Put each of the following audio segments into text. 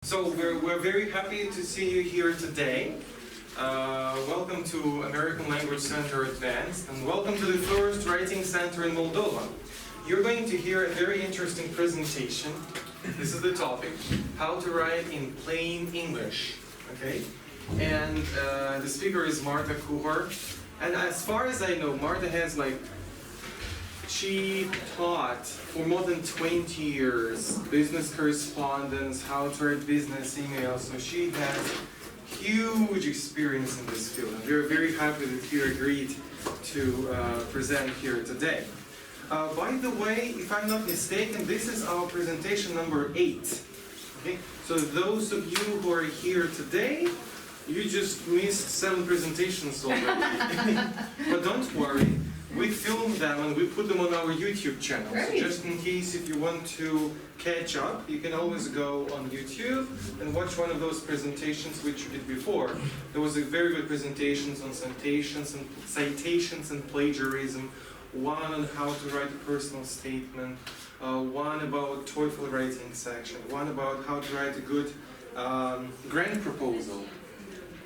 So we're very happy to see you here today. Welcome to American Language Center Advanced, and welcome to the first Writing Center in Moldova. You're going to hear a very interesting presentation. This is the topic, how to write in plain English, okay? And the speaker is Marta Kuhar. And as far as I know, Marta has she taught for more than 20 years business correspondence, how to write business emails, so she has huge experience in this field. And we're very happy that you agreed to present here today. By the way, if I'm not mistaken, this is our presentation number 8. Okay? So those of you who are here today, you just missed 7 presentations already. But don't worry, we filmed them and we put them on our YouTube channel. So just in case if you want to catch up, you can always go on YouTube and watch one of those presentations which you did before. There was a very good presentations on citations and plagiarism, one on how to write a personal statement, one about TOEFL writing section, one about how to write a good grant proposal.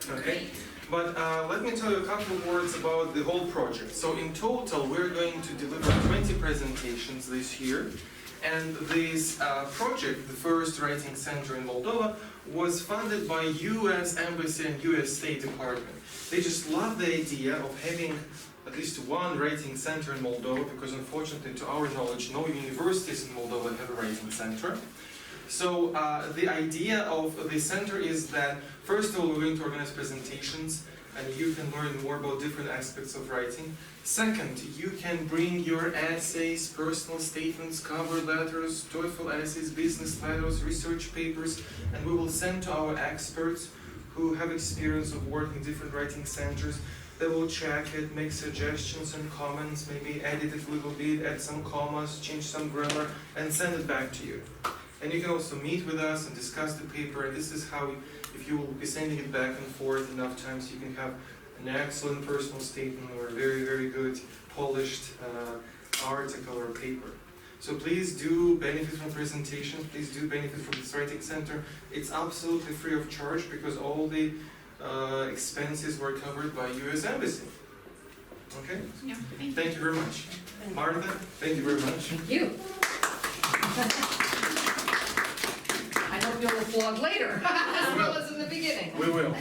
Okay, but let me tell you a couple of words about the whole project. So in total, we're going to deliver 20 presentations this year. And this project, the first Writing Center in Moldova, was funded by US Embassy and US State Department. They just love the idea of having at least one writing center in Moldova, because unfortunately, to our knowledge, no universities in Moldova have a writing center. So the idea of the center is that, first of all, we're going to organize presentations, and you can learn more about different aspects of writing. Second, you can bring your essays, personal statements, cover letters, TOEFL essays, business letters, research papers, and we will send to our experts who have experience of working in different writing centers. They will check it, make suggestions and comments, maybe edit it a little bit, add some commas, change some grammar, and send it back to you. And you can also meet with us and discuss the paper, and this is how, if you will be sending it back and forth enough times, you can have an excellent personal statement or a very, very good polished article or paper. So please do benefit from presentations, please do benefit from this writing center. It's absolutely free of charge because all the expenses were covered by US Embassy. Okay? Yeah, thank you very much. Martha, thank you very much. Thank you. I hope you'll applaud later, as well as in the beginning. We will.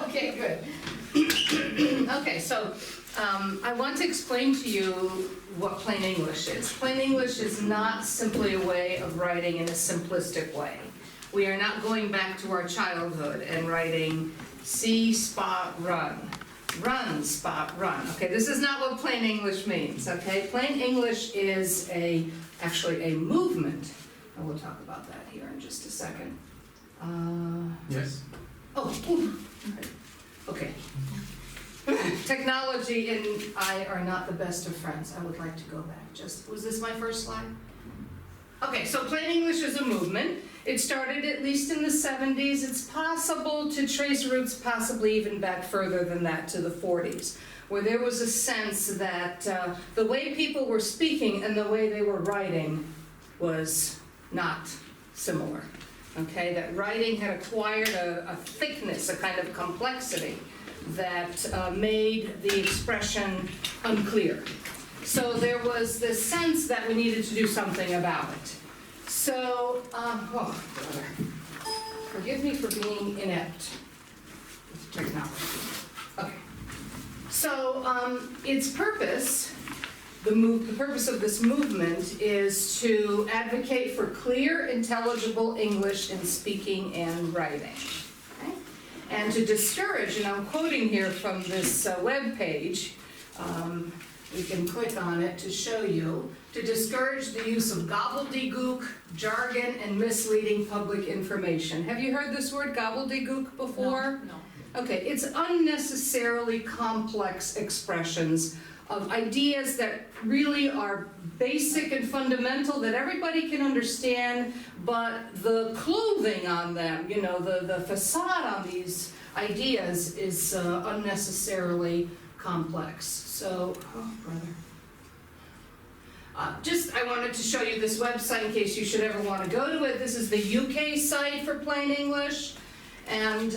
Okay, good. Okay, so I want to explain to you what plain English is. Plain English is not simply a way of writing in a simplistic way. We are not going back to our childhood and writing see, spot, run. Run, spot, run. Okay, this is not what plain English means, okay? Plain English is actually a movement. And we'll talk about that here in just a second. Yes. Oh, okay. Technology and I are not the best of friends. I would like to go back. Was this my first slide? Okay, so plain English is a movement. It started at least in the 70s. It's possible to trace roots possibly even back further than that to the 40s, where there was a sense that the way people were speaking and the way they were writing was not similar. Okay, that writing had acquired a thickness, a kind of complexity that made the expression unclear. So there was this sense that we needed to do something about it. So, forgive me for being inept with technology. Okay. So its purpose, the purpose of this movement is to advocate for clear, intelligible English in speaking and writing. Okay? And to discourage, and I'm quoting here from this web page, we can click on it to show you, to discourage the use of gobbledygook, jargon, and misleading public information. Have you heard this word gobbledygook before? No. Okay, it's unnecessarily complex expressions of ideas that really are basic and fundamental that everybody can understand, but the clothing on them, you know, the facade on these ideas is unnecessarily complex. So, I wanted to show you this website in case you should ever want to go to it. This is the UK site for Plain English. And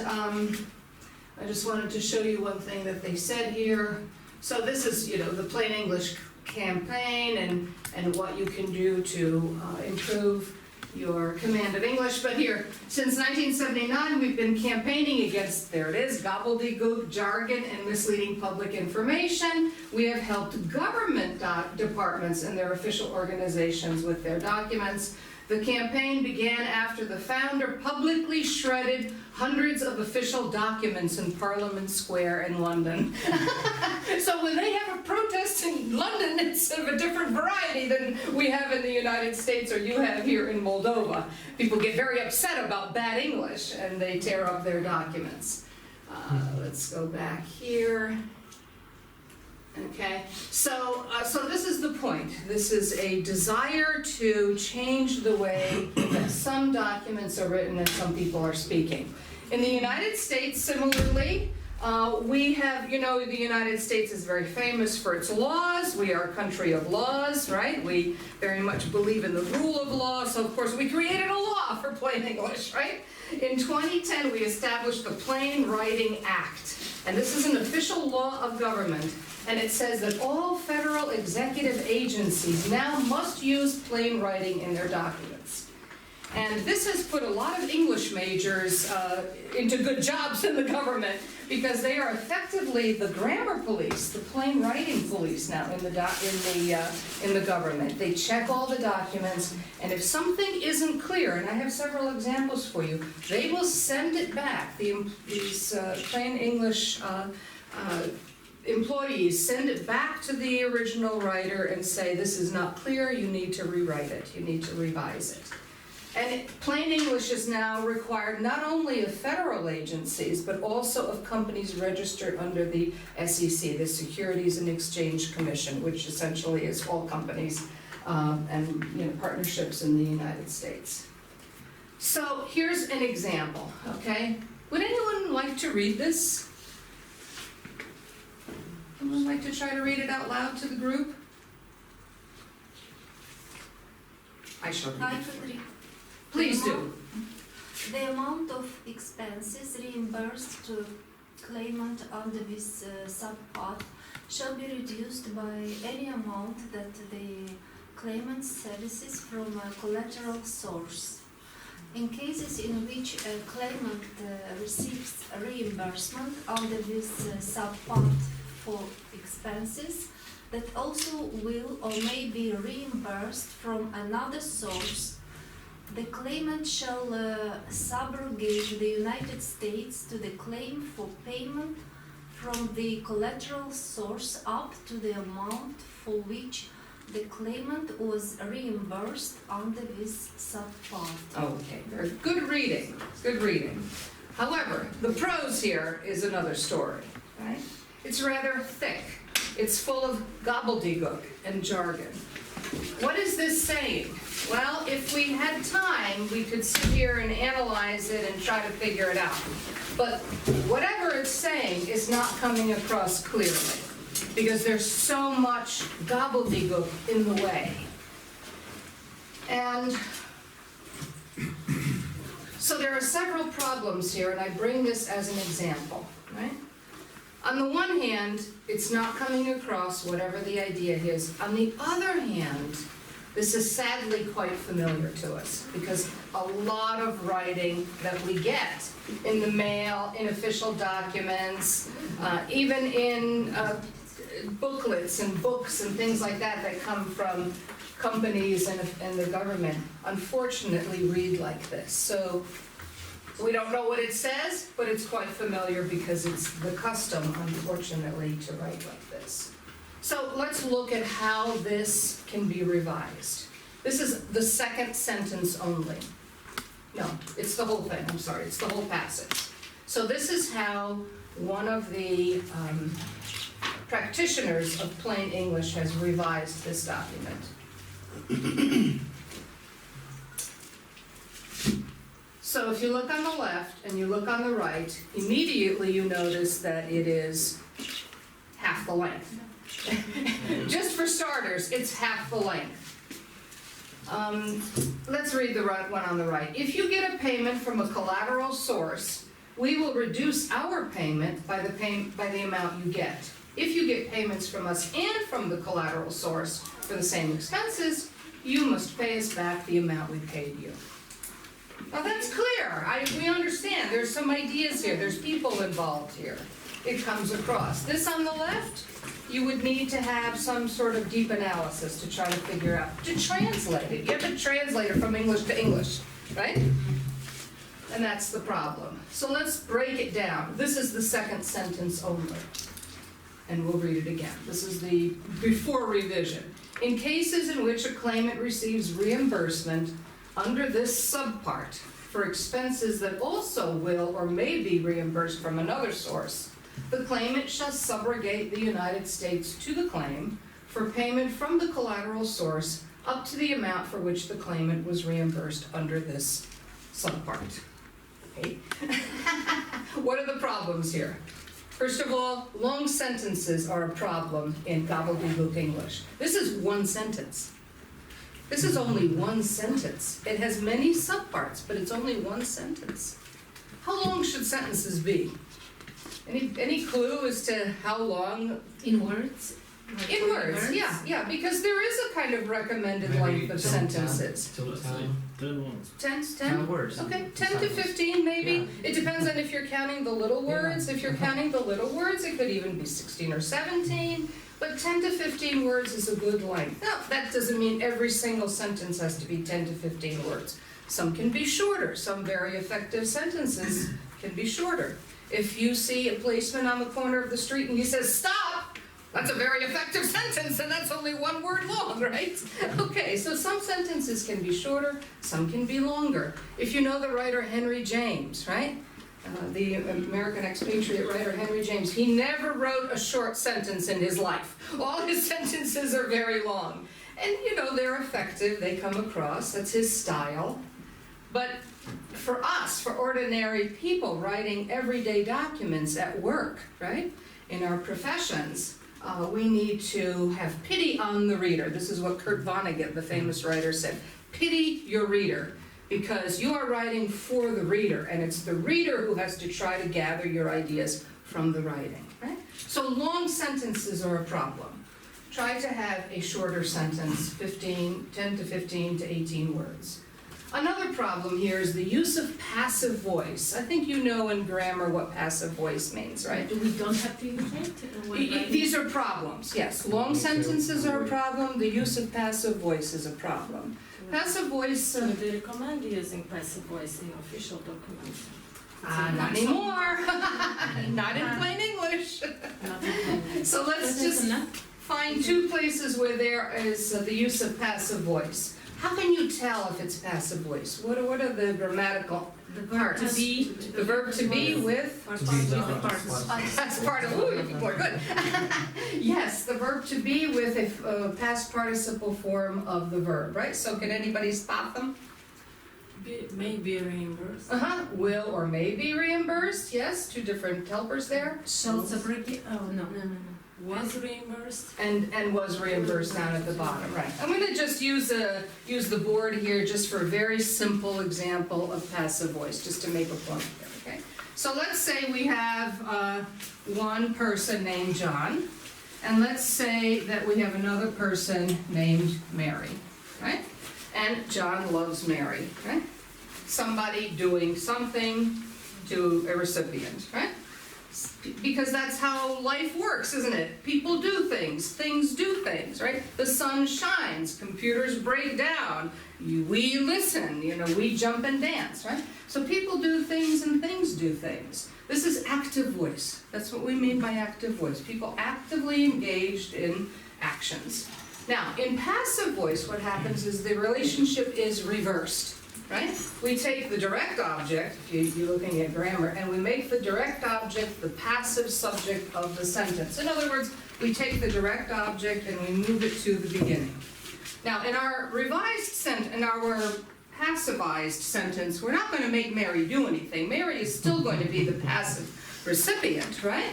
I just wanted to show you one thing that they said here. So this is, the Plain English campaign and what you can do to improve your command of English. But here, since 1979, we've been campaigning against, there it is, gobbledygook, jargon, and misleading public information. We have helped government departments and their official organizations with their documents. The campaign began after the founder publicly shredded hundreds of official documents in Parliament Square in London. So when they have a protest in London, it's of a different variety than we have in the United States or you have here in Moldova. People get very upset about bad English and they tear up their documents. Let's go back here. Okay, so this is the point. This is a desire to change the way that some documents are written and some people are speaking. In the United States, similarly, we have, the United States is very famous for its laws. We are a country of laws, right? We very much believe in the rule of law, so of course we created a law for plain English, right? In 2010, we established the Plain Writing Act, and this is an official law of government. And it says that all federal executive agencies now must use plain writing in their documents. And this has put a lot of English majors into good jobs in the government because they are effectively the grammar police, the plain writing police now in the government. They check all the documents, and if something isn't clear, and I have several examples for you, they will send it back. These plain English employees send it back to the original writer and say, this is not clear, you need to rewrite it, you need to revise it. And plain English is now required not only of federal agencies, but also of companies registered under the SEC, the Securities and Exchange Commission, which essentially is all companies and partnerships in the United States. So here's an example, okay? Would anyone like to read this? Anyone like to try to read it out loud to the group? I shall read it. Please do. The amount of expenses reimbursed to claimant under this subpart shall be reduced by any amount that the claimant services from a collateral source. In cases in which a claimant receives a reimbursement under this subpart for expenses that also will or may be reimbursed from another source, the claimant shall subrogate the United States to the claim for payment from the collateral source up to the amount for which the claimant was reimbursed under this subpart. Okay, very good reading, good reading. However, the prose here is another story, right? It's rather thick. It's full of gobbledygook and jargon. What is this saying? Well, if we had time, we could sit here and analyze it and try to figure it out. But whatever it's saying is not coming across clearly because there's so much gobbledygook in the way. And so there are several problems here, and I bring this as an example, right? On the one hand, it's not coming across whatever the idea is. On the other hand, this is sadly quite familiar to us because a lot of writing that we get in the mail, in official documents, even in booklets and books and things like that that come from companies and the government, unfortunately read like this. So we don't know what it says, but it's quite familiar because it's the custom, unfortunately, to write like this. So let's look at how this can be revised. This is the second sentence only. No, it's the whole thing, I'm sorry, it's the whole passage. So this is how one of the practitioners of plain English has revised this document. So if you look on the left and you look on the right, immediately you notice that it is half the length. Just for starters, it's half the length. Let's read the one on the right. If you get a payment from a collateral source, we will reduce our payment by the amount you get. If you get payments from us and from the collateral source for the same expenses, you must pay us back the amount we paid you. Now that's clear. We understand. There's some ideas here. There's people involved here. It comes across. This on the left, you would need to have some sort of deep analysis to try to figure out, to translate it. You have to translate it from English to English, right? And that's the problem. So let's break it down. This is the second sentence only. And we'll read it again. This is the before revision. In cases in which a claimant receives reimbursement under this subpart for expenses that also will or may be reimbursed from another source, the claimant shall subrogate the United States to the claim for payment from the collateral source up to the amount for which the claimant was reimbursed under this subpart. Okay? What are the problems here? First of all, long sentences are a problem in gobbledygook English. This is one sentence. This is only one sentence. It has many subparts, but it's only one sentence. How long should sentences be? Any clue as to how long? In words? Like In words, yeah, because there is a kind of recommended length of sentences. Till 10. 10 words. 10 words. Okay, 10 to 15 maybe. It depends on if you're counting the little words. If you're counting the little words, it could even be 16 or 17. But 10 to 15 words is a good length. Now, that doesn't mean every single sentence has to be 10 to 15 words. Some can be shorter. Some very effective sentences can be shorter. If you see a policeman on the corner of the street and he says, "Stop!" that's a very effective sentence, and that's only one word long, right? Okay, so some sentences can be shorter, some can be longer. If you know the writer Henry James, right? The American expatriate writer Henry James, he never wrote a short sentence in his life. All his sentences are very long. And you know, they're effective, they come across, that's his style. But for us, for ordinary people writing everyday documents at work, right? In our professions, we need to have pity on the reader. This is what Kurt Vonnegut, the famous writer, said. Pity your reader, because you are writing for the reader, and it's the reader who has to try to gather your ideas from the writing, right? So long sentences are a problem. Try to have a shorter sentence, 10 to 15 to 18 words. Another problem here is the use of passive voice. I think you know in grammar what passive voice means, right? We don't have to use it? These are problems, yes. Long sentences are a problem. The use of passive voice is a problem. Passive voice... They recommend using passive voice in official documents. Not anymore. Not in plain English. So let's just find two places where there is the use of passive voice. How can you tell if it's passive voice? What are the grammatical parts? To be. The verb to be with? Past participle. Ooh, boy, good. Yes, the verb to be with a past participle form of the verb, right? So can anybody spot them? May be reimbursed. Will or may be reimbursed. Yes, two different helpers there. Shall subrogate? Oh, no. Was reimbursed. And was reimbursed down at the bottom, right. I'm gonna just use the board here just for a very simple example of passive voice, just to make a point here, okay? So let's say we have one person named John, and let's say that we have another person named Mary, right? And John loves Mary, right? Somebody doing something to a recipient, right? Because that's how life works, isn't it? People do things do things, right? The sun shines, computers break down, we listen, we jump and dance, right? So people do things and things do things. This is active voice. That's what we mean by active voice. People actively engaged in actions. Now, in passive voice, what happens is the relationship is reversed. Right? We take the direct object, if you're looking at grammar, and we make the direct object the passive subject of the sentence. In other words, we take the direct object and we move it to the beginning. Now, in our in our passivized sentence, we're not going to make Mary do anything. Mary is still going to be the passive recipient, right?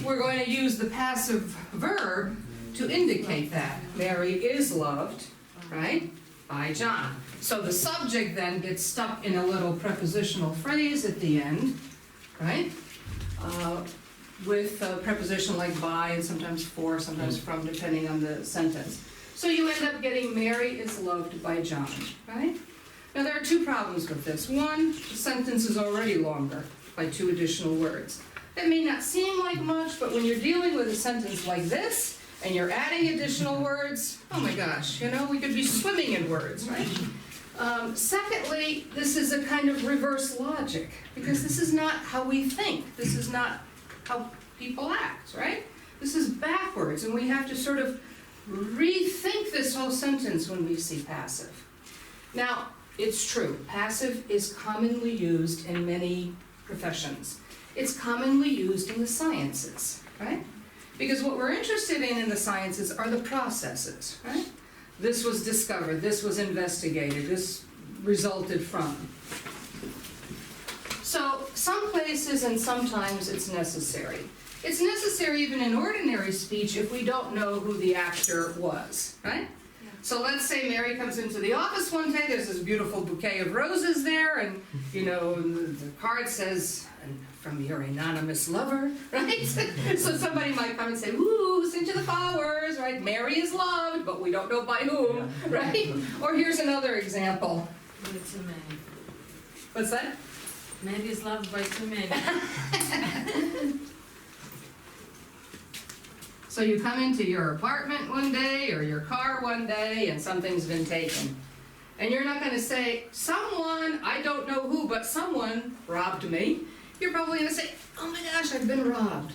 We're going to use the passive verb to indicate that. Mary is loved, right, by John. So the subject then gets stuck in a little prepositional phrase at the end, right? With a preposition like by and sometimes for, sometimes from, depending on the sentence. So you end up getting Mary is loved by John, right? Now there are two problems with this. One, the sentence is already longer by 2 additional words. That may not seem like much, but when you're dealing with a sentence like this, and you're adding additional words, oh my gosh, you know, we could be swimming in words, right? Secondly, this is a kind of reverse logic, because this is not how we think. This is not how people act, right? This is backwards, and we have to sort of rethink this whole sentence when we see passive. Now, it's true, passive is commonly used in many professions. It's commonly used in the sciences, right? Because what we're interested in the sciences are the processes, right? This was discovered, this was investigated, this resulted from. So some places and sometimes it's necessary. It's necessary even in ordinary speech if we don't know who the actor was, right? So let's say Mary comes into the office one day, there's this beautiful bouquet of roses there, and you know, the card says, from your anonymous lover, right? So somebody might come and say, ooh, who sent you the flowers, right? Mary is loved, but we don't know by whom, right? Or here's another example. By too many. What's that? Mary is loved by too many. So you come into your apartment one day or your car one day and something's been taken. And you're not gonna say, someone, I don't know who, but someone robbed me. You're probably gonna say, oh my gosh, I've been robbed,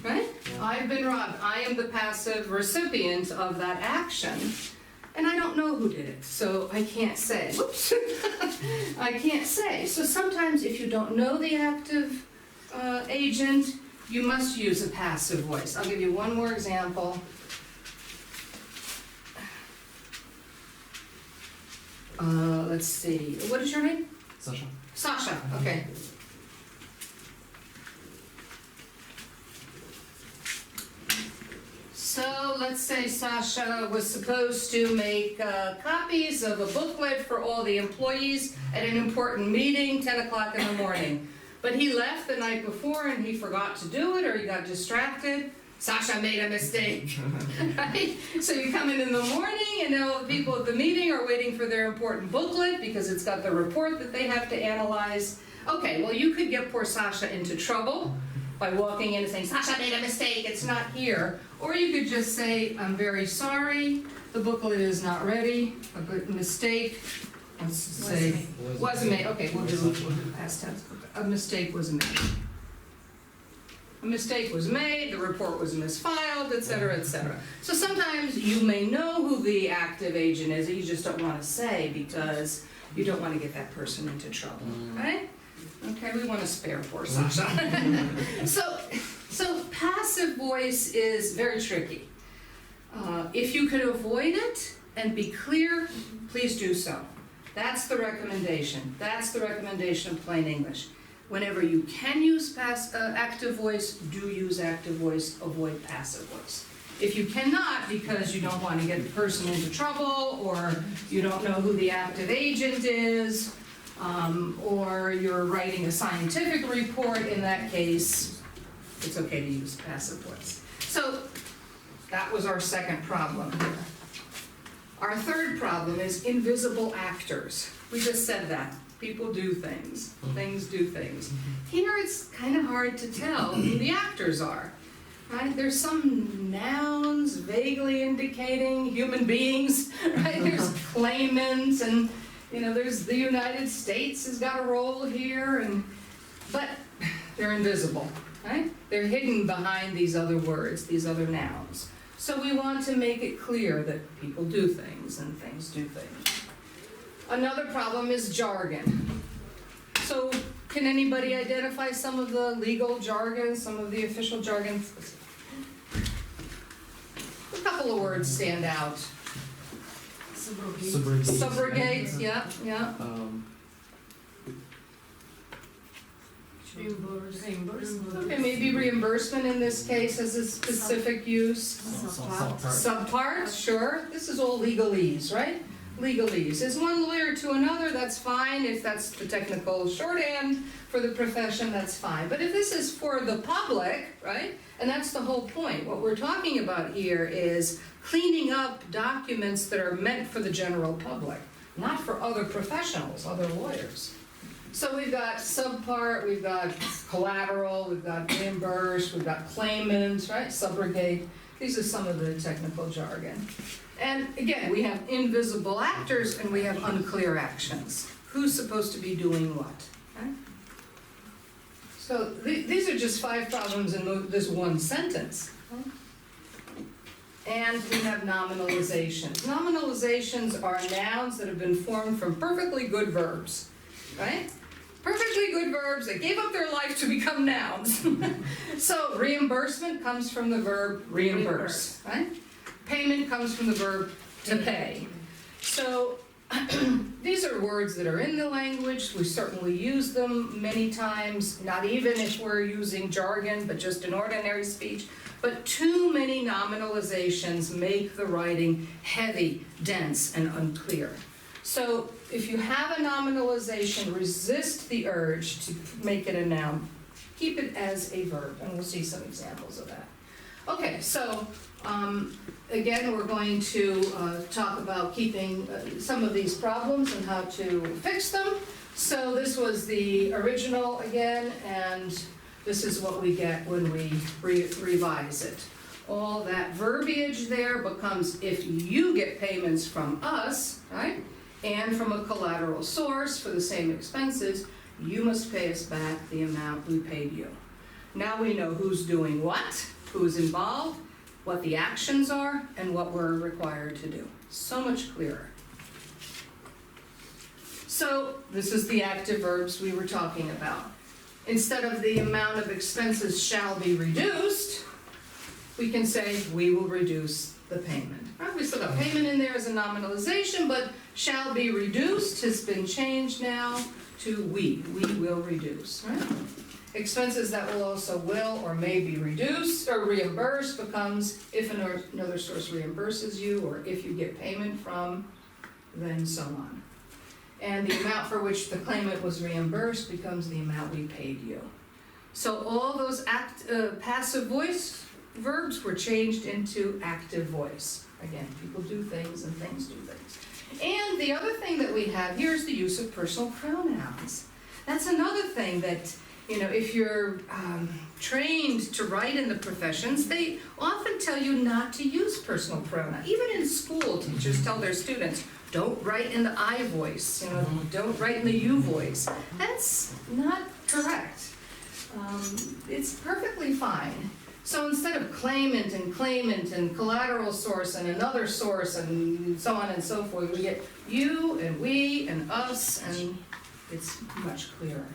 right? Yeah. I've been robbed. I am the passive recipient of that action, and I don't know who did it, so I can't say. Whoops, I can't say. So sometimes if you don't know the active agent, you must use a passive voice. I'll give you one more example. Let's see, what is your name? Sasha. Sasha, okay. So let's say Sasha was supposed to make copies of a booklet for all the employees at an important meeting, 10 o'clock in the morning. But he left the night before and he forgot to do it, or he got distracted. Sasha made a mistake, right? So you come in the morning and now the people at the meeting are waiting for their important booklet because it's got the report that they have to analyze. Okay, well you could get poor Sasha into trouble by walking in and saying, Sasha made a mistake, it's not here. Or you could just say, I'm very sorry, the booklet is not ready, a good mistake. Let's say, wasn't made, okay, we'll do past tense. A mistake was made. A mistake was made, the report was misfiled, etc., etc. So sometimes you may know who the active agent is, and you just don't want to say because you don't want to get that person into trouble, right? Okay, we want to spare poor Sasha. So passive voice is very tricky. If you can avoid it and be clear, please do so. That's the recommendation. That's the recommendation of plain English. Whenever you can use active voice, do use active voice, avoid passive voice. If you cannot, because you don't want to get the person into trouble, or you don't know who the active agent is, or you're writing a scientific report, in that case, it's okay to use passive voice. So that was our second problem here. Our third problem is invisible actors. We just said that. People do things. Things do things. Here it's kind of hard to tell who the actors are, right? There's some nouns vaguely indicating human beings, right? There's claimants, and you know, there's the United States has got a role here, but they're invisible, right? They're hidden behind these other words, these other nouns. So we want to make it clear that people do things and things do things. Another problem is jargon. So can anybody identify some of the legal jargon, some of the official jargon? A couple of words stand out. Subrogate, yeah. Reimbursement. Okay, maybe reimbursement in this case has a specific use. Subpart, sure. This is all legalese, right? Legalese. Is one lawyer to another, that's fine. If that's the technical shorthand for the profession, that's fine. But if this is for the public, right? And that's the whole point. What we're talking about here is cleaning up documents that are meant for the general public, not for other professionals, other lawyers. So we've got subpart, we've got collateral, we've got reimbursed, we've got claimants, right? Subrogate. These are some of the technical jargon. And again, we have invisible actors and we have unclear actions. Who's supposed to be doing what? Okay? So these are just 5 problems in this one sentence. Okay? And we have nominalizations. Nominalizations are nouns that have been formed from perfectly good verbs, right? Perfectly good verbs that gave up their life to become nouns. So reimbursement comes from the verb reimburse, right? Payment comes from the verb to pay. So these are words that are in the language. We certainly use them many times, not even if we're using jargon, but just in ordinary speech. But too many nominalizations make the writing heavy, dense, and unclear. So if you have a nominalization, resist the urge to make it a noun. Keep it as a verb, and we'll see some examples of that. Okay, so again, we're going to talk about keeping some of these problems and how to fix them. So this was the original again, and this is what we get when we revise it. All that verbiage there becomes if you get payments from us, right, and from a collateral source for the same expenses, you must pay us back the amount we paid you. Now we know who's doing what, who's involved, what the actions are, and what we're required to do. So much clearer. So this is the active verbs we were talking about. Instead of the amount of expenses shall be reduced, we can say we will reduce the payment. Right? We still got payment in there as a nominalization, but shall be reduced has been changed now to we will reduce. Right? Expenses that will also will or may be reduced or reimbursed becomes if another source reimburses you or if you get payment from, then so on. And the amount for which the claimant was reimbursed becomes the amount we paid you. So all those passive voice verbs were changed into active voice. Again, people do things and things do things. And the other thing that we have here is the use of personal pronouns. That's another thing that, you know, if you're trained to write in the professions, they often tell you not to use personal pronouns. Even in school, teachers tell their students, don't write in the I voice, you know, don't write in the you voice. That's not correct. It's perfectly fine. So instead of claimant and collateral source and another source and so on and so forth, we get you and we and us, and it's much clearer.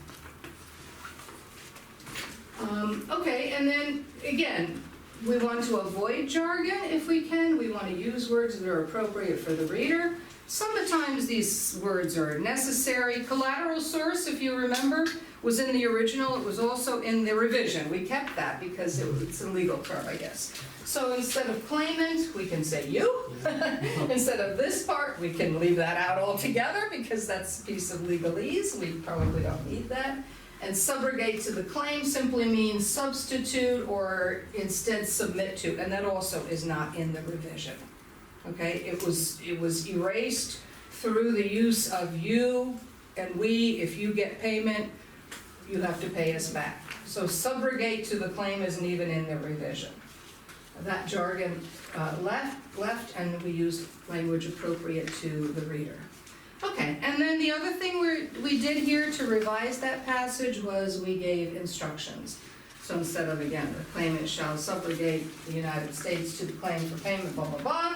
Okay, and then again, we want to avoid jargon if we can. We want to use words that are appropriate for the reader. Sometimes these words are necessary. Collateral source, if you remember, was in the original. It was also in the revision. We kept that because it's a legal term, I guess. So instead of claimant, we can say you. Instead of this part, we can leave that out altogether because that's a piece of legalese. We probably don't need that. And subrogate to the claim simply means substitute or instead submit to, and that also is not in the revision. Okay, it was erased through the use of you and we. If you get payment, you have to pay us back. So subrogate to the claim isn't even in the revision. That jargon left, and we used language appropriate to the reader. Okay, and then the other thing we did here to revise that passage was we gave instructions. So instead of, again, the claimant shall subrogate the United States to the claim for payment, blah, blah, blah,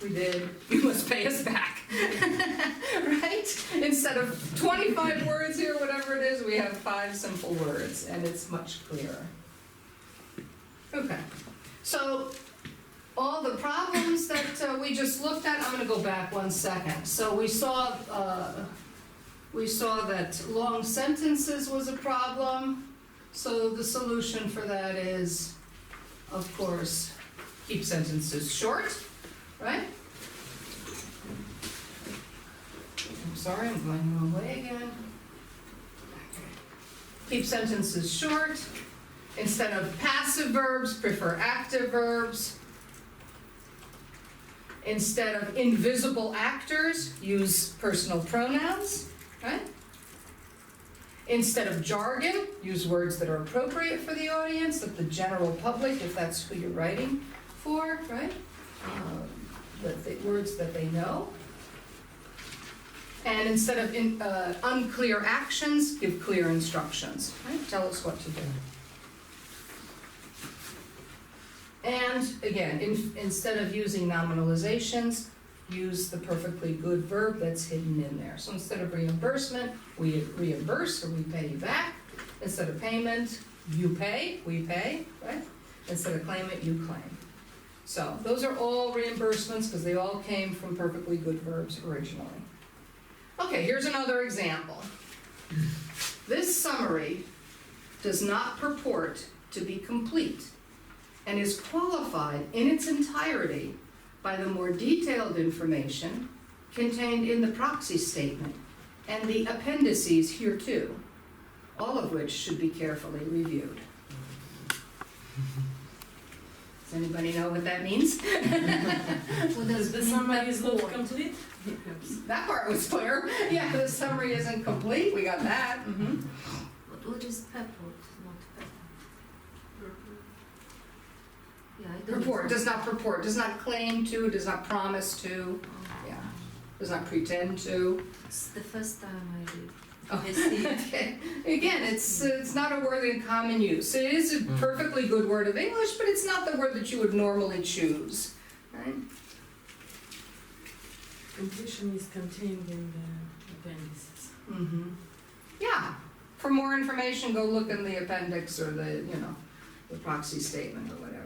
we did, you must pay us back, right? Instead of 25 words here, whatever it is, we have 5 simple words, and it's much clearer. Okay, so all the problems that we just looked at, I'm going to go back 1 second. So we saw that long sentences was a problem. So the solution for that is, of course, keep sentences short, right? I'm sorry, I'm going the wrong way again. Keep sentences short. Instead of passive verbs, prefer active verbs. Instead of invisible actors, use personal pronouns, right? Instead of jargon, use words that are appropriate for the audience, that the general public, if that's who you're writing for, right? Words that they know. And instead of unclear actions, give clear instructions, right? Tell us what to do. And again, instead of using nominalizations, use the perfectly good verb that's hidden in there. So instead of reimbursement, we reimburse or we pay you back. Instead of payment, you pay, we pay, right? Instead of claimant, you claim. So those are all reimbursements because they all came from perfectly good verbs originally. Okay, here's another example. This summary does not purport to be complete and is qualified in its entirety by the more detailed information contained in the proxy statement and the appendices hereto, all of which should be carefully reviewed. Does anybody know what that means? What does The summary is not complete? That part was clear. Yeah, the summary isn't complete, we got that. Mhm. What is purport, not purport? Yeah, I don't Purport, does not purport, does not claim to, does not promise to, yeah, does not pretend to. It's the first time I read. Oh, I see. okay. Again, it's not a word in common use. It is a perfectly good word of English, but it's not the word that you would normally choose, right? Completion is contained in the appendices. Mm-hmm. Yeah. For more information, go look in the appendix or the proxy statement or whatever.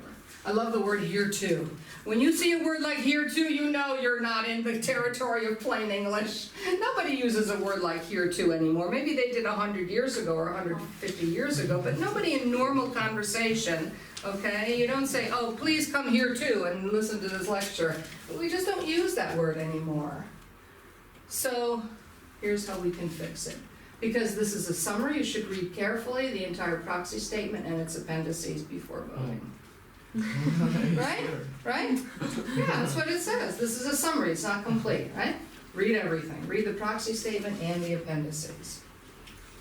I love the word here too. When you see a word like here too, you know you're not in the territory of plain English. Nobody uses a word like here too anymore. Maybe they did 100 years ago or 150 years ago, but nobody in normal conversation, okay? You don't say, oh, please come here too and listen to this lecture. We just don't use that word anymore. So here's how we can fix it. Because this is a summary, you should read carefully the entire proxy statement and its appendices before voting. Right? Right? Yeah, that's what it says. This is a summary, it's not complete, right? Read everything. Read the proxy statement and the appendices.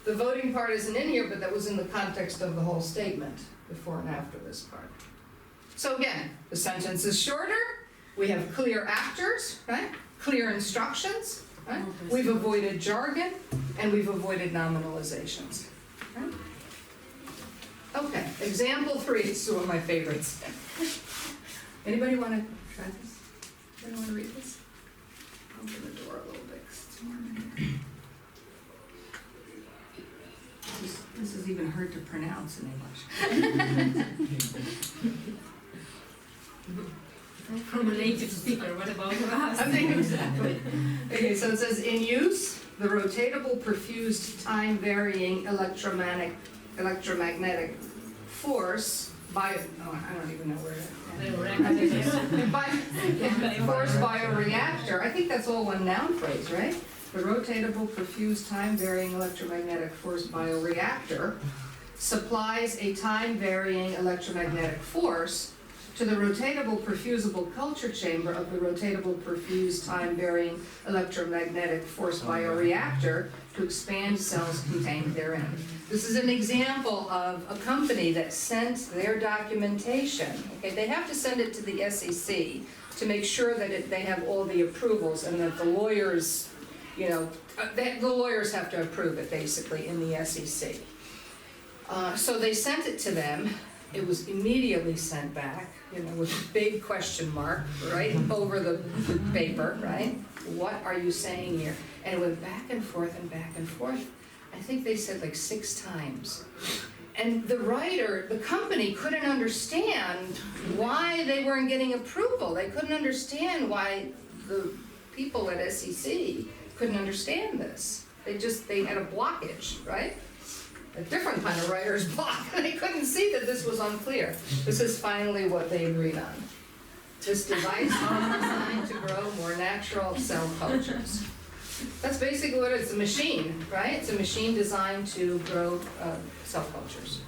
The voting part isn't in here, but that was in the context of the whole statement, before and after this part. So again, the sentence is shorter, we have clear actors, right? Clear instructions, right? We've avoided jargon, and we've avoided nominalizations. Right? Okay, example 3, this is one of my favorites. Anybody want to try this? Anybody want to read this? Open the door a little bit, 'cause it's warm in here. This is even hard to pronounce in English. From a native speaker, what about us? I think exactly. Okay, so it says, in use, the rotatable perfused time-varying electromagnetic force I don't even know where force bioreactor. I think that's all one noun phrase, right? The rotatable perfused time-varying electromagnetic force bioreactor supplies a time-varying electromagnetic force to the rotatable perfusible culture chamber of the rotatable perfused time-varying electromagnetic force bioreactor to expand cells contained therein. This is an example of a company that sent their documentation. Okay, they have to send it to the SEC to make sure that they have all the approvals and that the lawyers, the lawyers have to approve it basically in the SEC. So they sent it to them. It was immediately sent back, with a big question mark, right, over the paper, right? What are you saying here? And it went back and forth and back and forth. I think they said like 6 times. And the company couldn't understand why they weren't getting approval. They couldn't understand why the people at SEC couldn't understand this. They had a blockage, right? a different kind of writer's block, and I couldn't see that this was unclear. This is finally what they agreed on. This device is designed to grow more natural cell cultures. That's basically what it's a machine, right? It's a machine designed to grow cell cultures.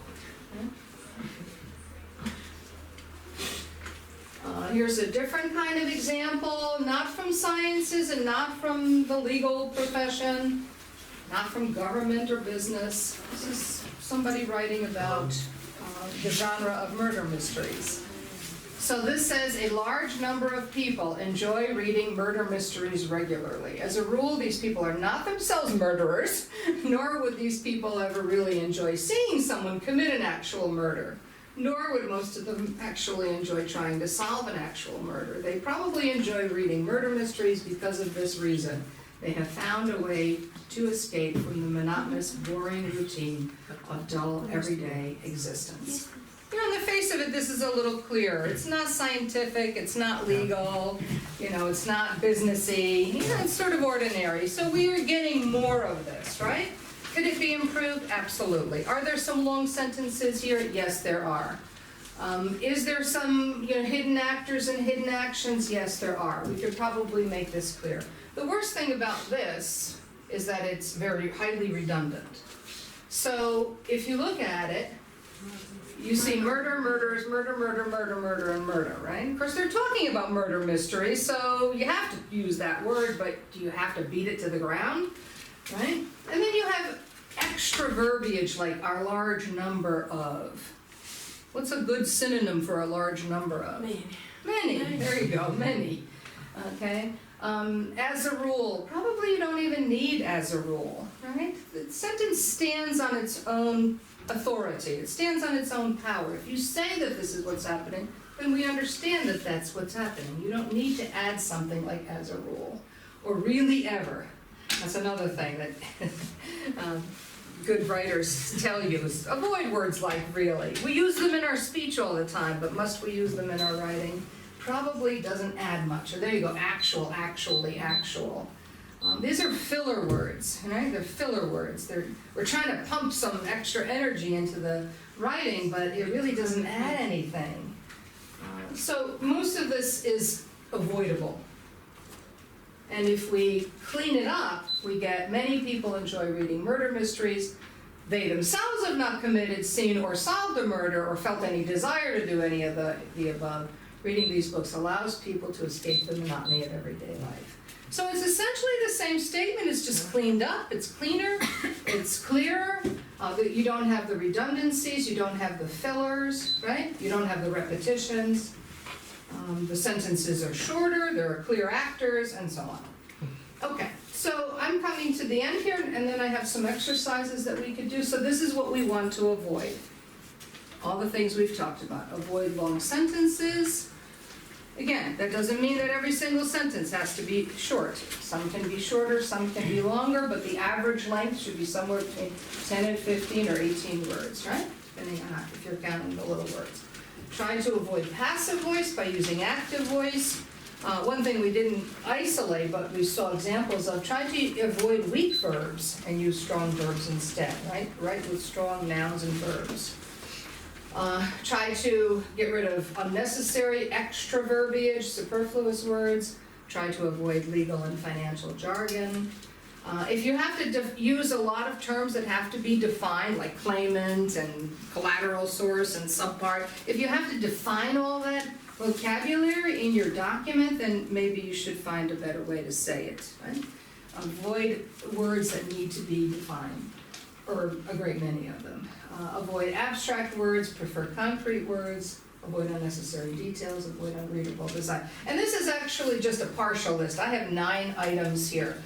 Here's a different kind of example, not from sciences and not from the legal profession, not from government or business. This is somebody writing about the genre of murder mysteries. So this says a large number of people enjoy reading murder mysteries regularly. As a rule, these people are not themselves murderers, nor would these people ever really enjoy seeing someone commit an actual murder, nor would most of them actually enjoy trying to solve an actual murder. They probably enjoy reading murder mysteries because of this reason. They have found a way to escape from the monotonous, boring routine of dull, everyday existence. You know, in the face of it, this is a little clearer. It's not scientific, it's not legal, you know, it's not businessy, you know, it's sort of ordinary. So we are getting more of this, right? Could it be improved? Absolutely. Are there some long sentences here? Yes, there are. Is there some, you know, hidden actors and hidden actions? Yes, there are. We could probably make this clear. The worst thing about this is that it's very highly redundant. So if you look at it, you see murder, murders, murder, murder, murder, murder, and murder, right? Of course, they're talking about murder mystery, so you have to use that word, but do you have to beat it to the ground, right? And then you have extra verbiage like our large number of. What's a good synonym for a large number of? Many. Many, there you go, many, okay? As a rule, probably you don't even need as a rule, right? The sentence stands on its own authority. It stands on its own power. If you say that this is what's happening, then we understand that that's what's happening. You don't need to add something like as a rule, or really ever. That's another thing that good writers tell you, is avoid words like really. We use them in our speech all the time, but must we use them in our writing? Probably doesn't add much. Or there you go, actual, actually, actual. These are filler words, right? They're filler words. We're trying to pump some extra energy into the writing, but it really doesn't add anything. So most of this is avoidable. And if we clean it up, we get many people enjoy reading murder mysteries. They themselves have not committed, seen, or solved a murder, or felt any desire to do any of the above. Reading these books allows people to escape the monotony of everyday life. So it's essentially the same statement, it's just cleaned up, it's cleaner, it's clearer, you don't have the redundancies, you don't have the fillers, right? You don't have the repetitions, the sentences are shorter, there are clear actors, and so on. Okay, so I'm coming to the end here, and then I have some exercises that we could do. So this is what we want to avoid. All the things we've talked about. Avoid long sentences. Again, that doesn't mean that every single sentence has to be short. Some can be shorter, some can be longer, but the average length should be somewhere between 10 and 15 or 18 words, right? Depending on if you're counting the little words. Try to avoid passive voice by using active voice. One thing we didn't isolate, but we saw examples of, try to avoid weak verbs and use strong verbs instead, right? Write with strong nouns and verbs. Try to get rid of unnecessary extra verbiage, superfluous words. Try to avoid legal and financial jargon. If you have to use a lot of terms that have to be defined, like claimant and collateral source and subpart, if you have to define all that vocabulary in your document, then maybe you should find a better way to say it, right? Avoid words that need to be defined, or a great many of them. Avoid abstract words, prefer concrete words, avoid unnecessary details, avoid unreadable design. And this is actually just a partial list. I have 9 items here.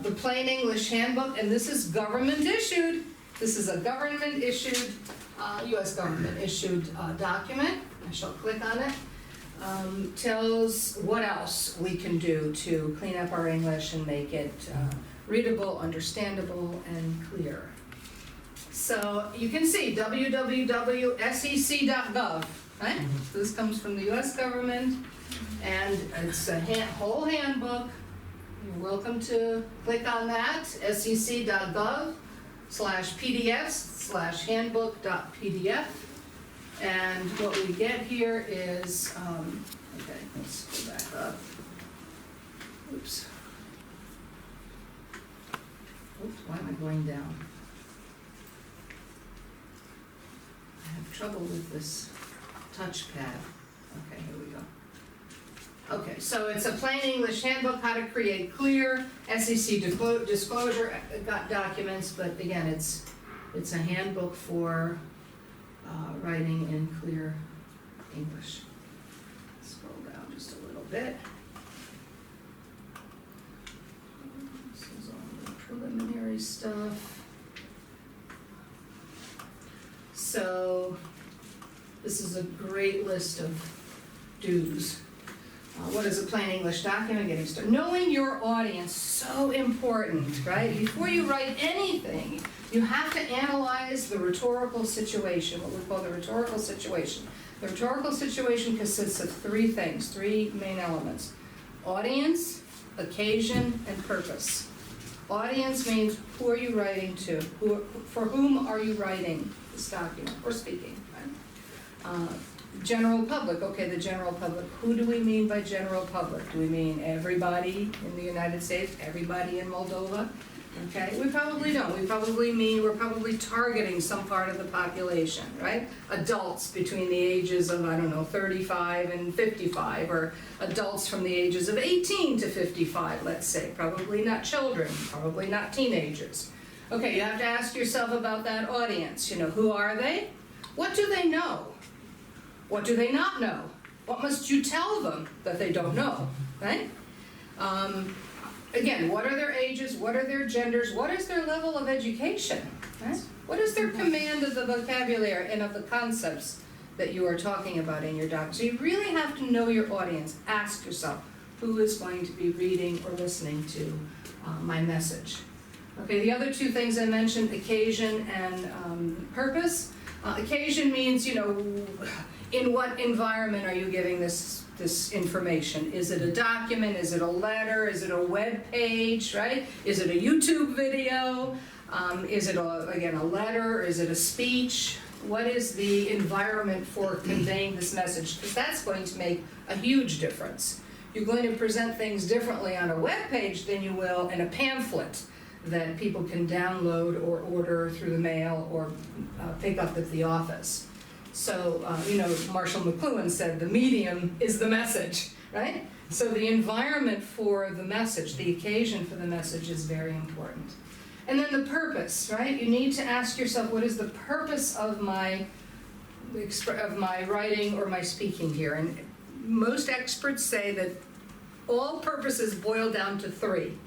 The Plain English Handbook, and this is government issued. This is a government issued, US government issued document. I shall click on it. Tells what else we can do to clean up our English and make it readable, understandable, and clear. So you can see www.sec.gov, right? So this comes from the US government, and it's a whole handbook. You're welcome to click on that, sec.gov. /PDFs/handbook.pdf. And what we get here is, okay, let's go back up. Oops. Oops, why am I going down? I have trouble with this touchpad. Okay, here we go. Okay, so it's a plain English handbook, how to create clear SEC disclosure documents, but again, it's a handbook for writing in clear English. Scroll down just a little bit. This is all the preliminary stuff. So this is a great list of do's. What is a plain English document? Getting started. Knowing your audience, so important, right? Before you write anything, you have to analyze the rhetorical situation, what we call the rhetorical situation. The rhetorical situation consists of three things, three main elements: audience, occasion, and purpose. Audience means who are you writing to? For whom are you writing this document or speaking? Right? General public, okay, the general public. Who do we mean by general public? Do we mean everybody in the United States, everybody in Moldova? Okay, we probably don't. We probably mean we're probably targeting some part of the population, right? Adults between the ages of, 35 and 55, or adults from the ages of 18 to 55, let's say. Probably not children, probably not teenagers. Okay, you have to ask yourself about that audience. Who are they? What do they know? What do they not know? What must you tell them that they don't know, right? Again, what are their ages? What are their genders? What is their level of education? Right? What is their command of the vocabulary and of the concepts that you are talking about in your document? So you really have to know your audience. Ask yourself, who is going to be reading or listening to my message? Okay, the other two things I mentioned, occasion and purpose. Occasion means, in what environment are you giving this information? Is it a document? Is it a letter? Is it a web page, right? Is it a YouTube video? Is it, a letter? Is it a speech? What is the environment for conveying this message? Because that's going to make a huge difference. You're going to present things differently on a web page than you will in a pamphlet that people can download or order through the mail or pick up at the office. So, Marshall McLuhan said the medium is the message, right? So the environment for the message, the occasion for the message is very important. And then the purpose, right? You need to ask yourself, what is the purpose of my writing or my speaking here? And most experts say that all purposes boil down to three: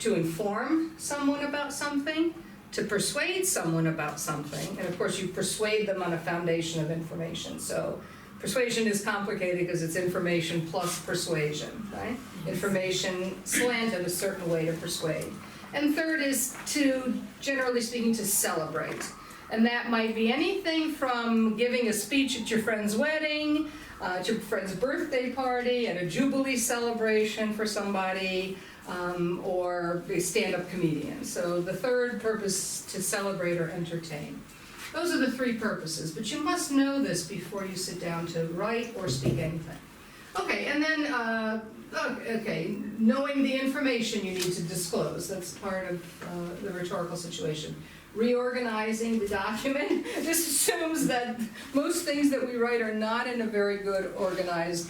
to inform someone about something, to persuade someone about something, and of course you persuade them on a foundation of information. So persuasion is complicated because it's information plus persuasion, right? Information slanted a certain way to persuade. And third is to, generally speaking, to celebrate. And that might be anything from giving a speech at your friend's wedding, to your friend's birthday party, at a jubilee celebration for somebody, or a stand-up comedian. So the third purpose, to celebrate or entertain. Those are the three purposes, but you must know this before you sit down to write or speak anything. Okay, and then, knowing the information you need to disclose. That's part of the rhetorical situation. Reorganizing the document. This assumes that most things that we write are not in a very good organized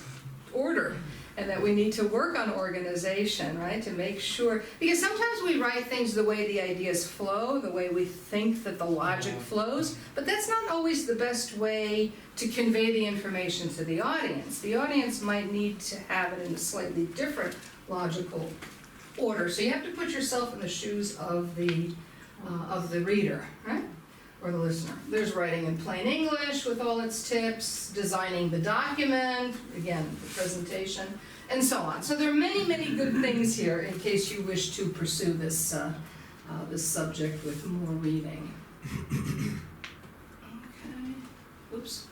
order, and that we need to work on organization, right, to make sure, because sometimes we write things the way the ideas flow, the way we think that the logic flows, but that's not always the best way to convey the information to the audience. The audience might need to have it in a slightly different logical order, so you have to put yourself in the shoes of the reader, right? Or the listener. There's writing in plain English with all its tips, designing the document, again, the presentation, and so on. So there are many, many good things here in case you wish to pursue this, this subject with more reading. Okay, oops.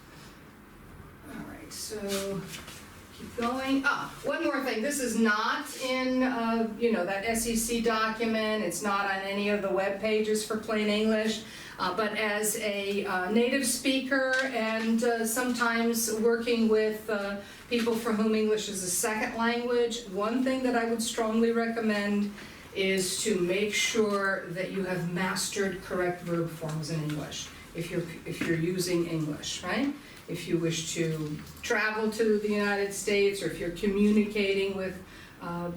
All right, so keep going. One more thing. This is not in, that SEC document, it's not on any of the web pages for plain English. But as a native speaker and sometimes working with people for whom English is a second language, one thing that I would strongly recommend is to make sure that you have mastered correct verb forms in English if you're using English, right? If you wish to travel to the United States, or if you're communicating with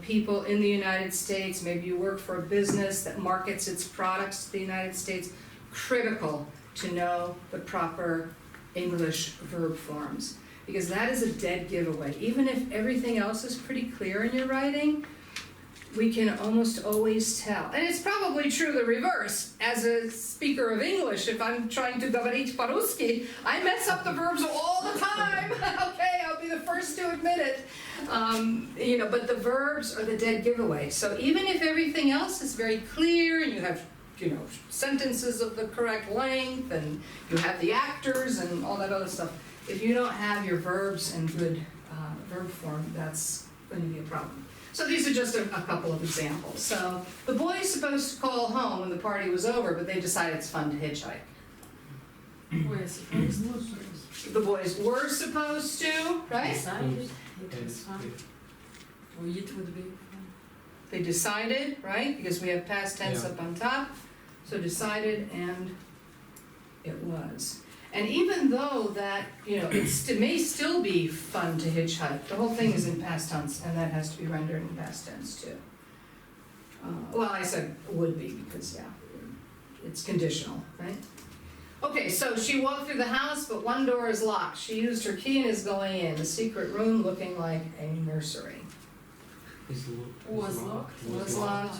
people in the United States, maybe you work for a business that markets its products to the United States, critical to know the proper English verb forms, because that is a dead giveaway. Even if everything else is pretty clear in your writing, we can almost always tell. And it's probably true the reverse. As a speaker of English, if I'm trying to говорить по-русски, I mess up the verbs all the time. Okay, I'll be the first to admit it. But the verbs are the dead giveaway. So even if everything else is very clear and you have sentences of the correct length and you have the actors and all that other stuff, if you don't have your verbs in good verb form, that's going to be a problem. So these are just a couple of examples. So the boy's supposed to call home when the party was over, but they decided it's fun to hitchhike. We're supposed The boys were supposed to, right? decided it was fun. Or it would be fun. They decided, right? Because we have past tense Yeah. up on top. So decided, and it was. And even though that, it may still be fun to hitchhike, the whole thing is in past tense, and that has to be rendered in past tense too. Well, I said would be because, it's conditional, right? Okay, so she walked through the house, but one door is locked. She used her key and is going in. The secret room looking like a nursery. Was locked. Was locked.